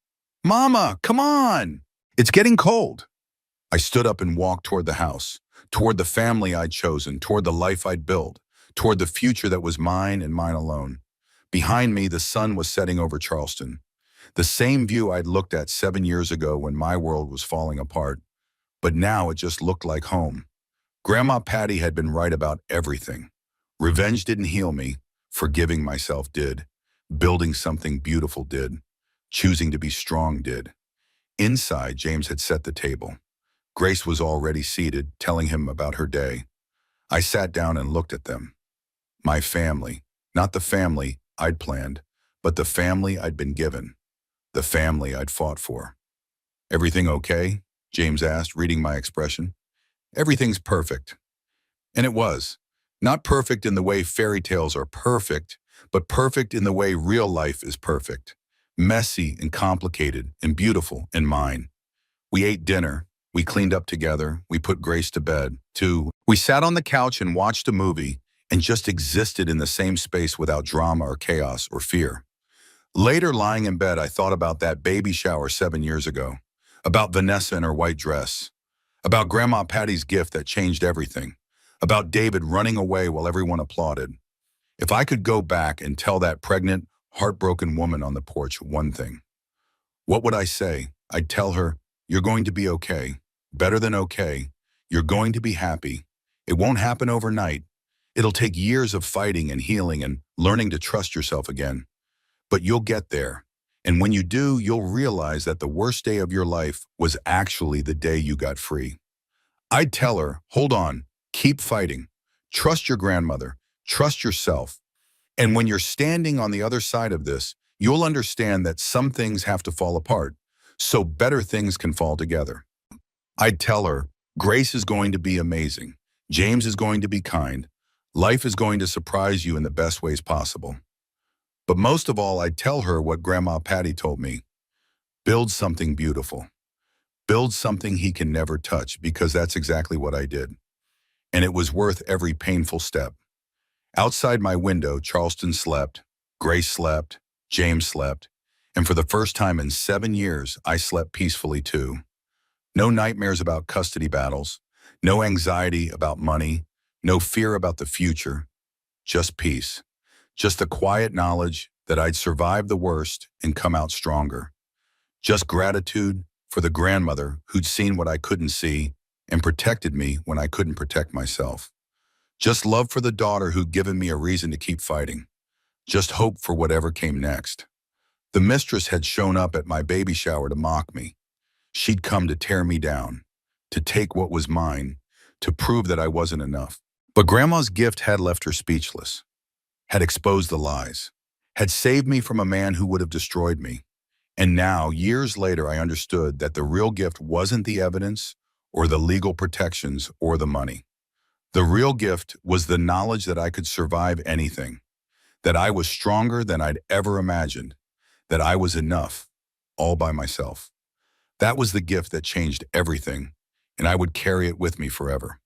"Mama, come on! It's getting cold." I stood up and walked toward the house, toward the family I'd chosen, toward the life I'd built, toward the future that was mine and mine alone. Behind me, the sun was setting over Charleston, the same view I'd looked at 7 years ago when my world was falling apart. But now it just looked like home. Grandma Patty had been right about everything. Revenge didn't heal me. Forgiving myself did. Building something beautiful did. Choosing to be strong did. Inside, James had set the table. Grace was already seated, telling him about her day. I sat down and looked at them. My family. Not the family I'd planned, but the family I'd been given. The family I'd fought for. "Everything okay?" James asked, reading my expression. "Everything's perfect." And it was. Not perfect in the way fairy tales are perfect, but perfect in the way real life is perfect. Messy and complicated and beautiful and mine. We ate dinner. We cleaned up together. We put Grace to bed, too. We sat on the couch and watched a movie and just existed in the same space without drama or chaos or fear. Later, lying in bed, I thought about that baby shower 7 years ago, about Vanessa in her white dress, about Grandma Patty's gift that changed everything, about David running away while everyone applauded. If I could go back and tell that pregnant, heartbroken woman on the porch one thing, what would I say? I'd tell her, "You're going to be okay. Better than okay. You're going to be happy. It won't happen overnight. It'll take years of fighting and healing and learning to trust yourself again. But you'll get there. And when you do, you'll realize that the worst day of your life was actually the day you got free." I'd tell her, "Hold on, keep fighting. Trust your grandmother. Trust yourself. And when you're standing on the other side of this, you'll understand that some things have to fall apart, so better things can fall together." I'd tell her, "Grace is going to be amazing. James is going to be kind. Life is going to surprise you in the best ways possible." But most of all, I'd tell her what Grandma Patty told me. Build something beautiful. Build something he can never touch, because that's exactly what I did. And it was worth every painful step. Outside my window, Charleston slept, Grace slept, James slept, and for the first time in 7 years, I slept peacefully too. No nightmares about custody battles, no anxiety about money, no fear about the future, just peace. Just the quiet knowledge that I'd survived the worst and come out stronger. Just gratitude for the grandmother who'd seen what I couldn't see and protected me when I couldn't protect myself. Just love for the daughter who'd given me a reason to keep fighting. Just hope for whatever came next. The mistress had shown up at my baby shower to mock me. She'd come to tear me down, to take what was mine, to prove that I wasn't enough. But Grandma's gift had left her speechless, had exposed the lies, had saved me from a man who would have destroyed me. And now, years later, I understood that the real gift wasn't the evidence or the legal protections or the money. The real gift was the knowledge that I could survive anything, that I was stronger than I'd ever imagined, that I was enough, all by myself. That was the gift that changed everything, and I would carry it with me forever.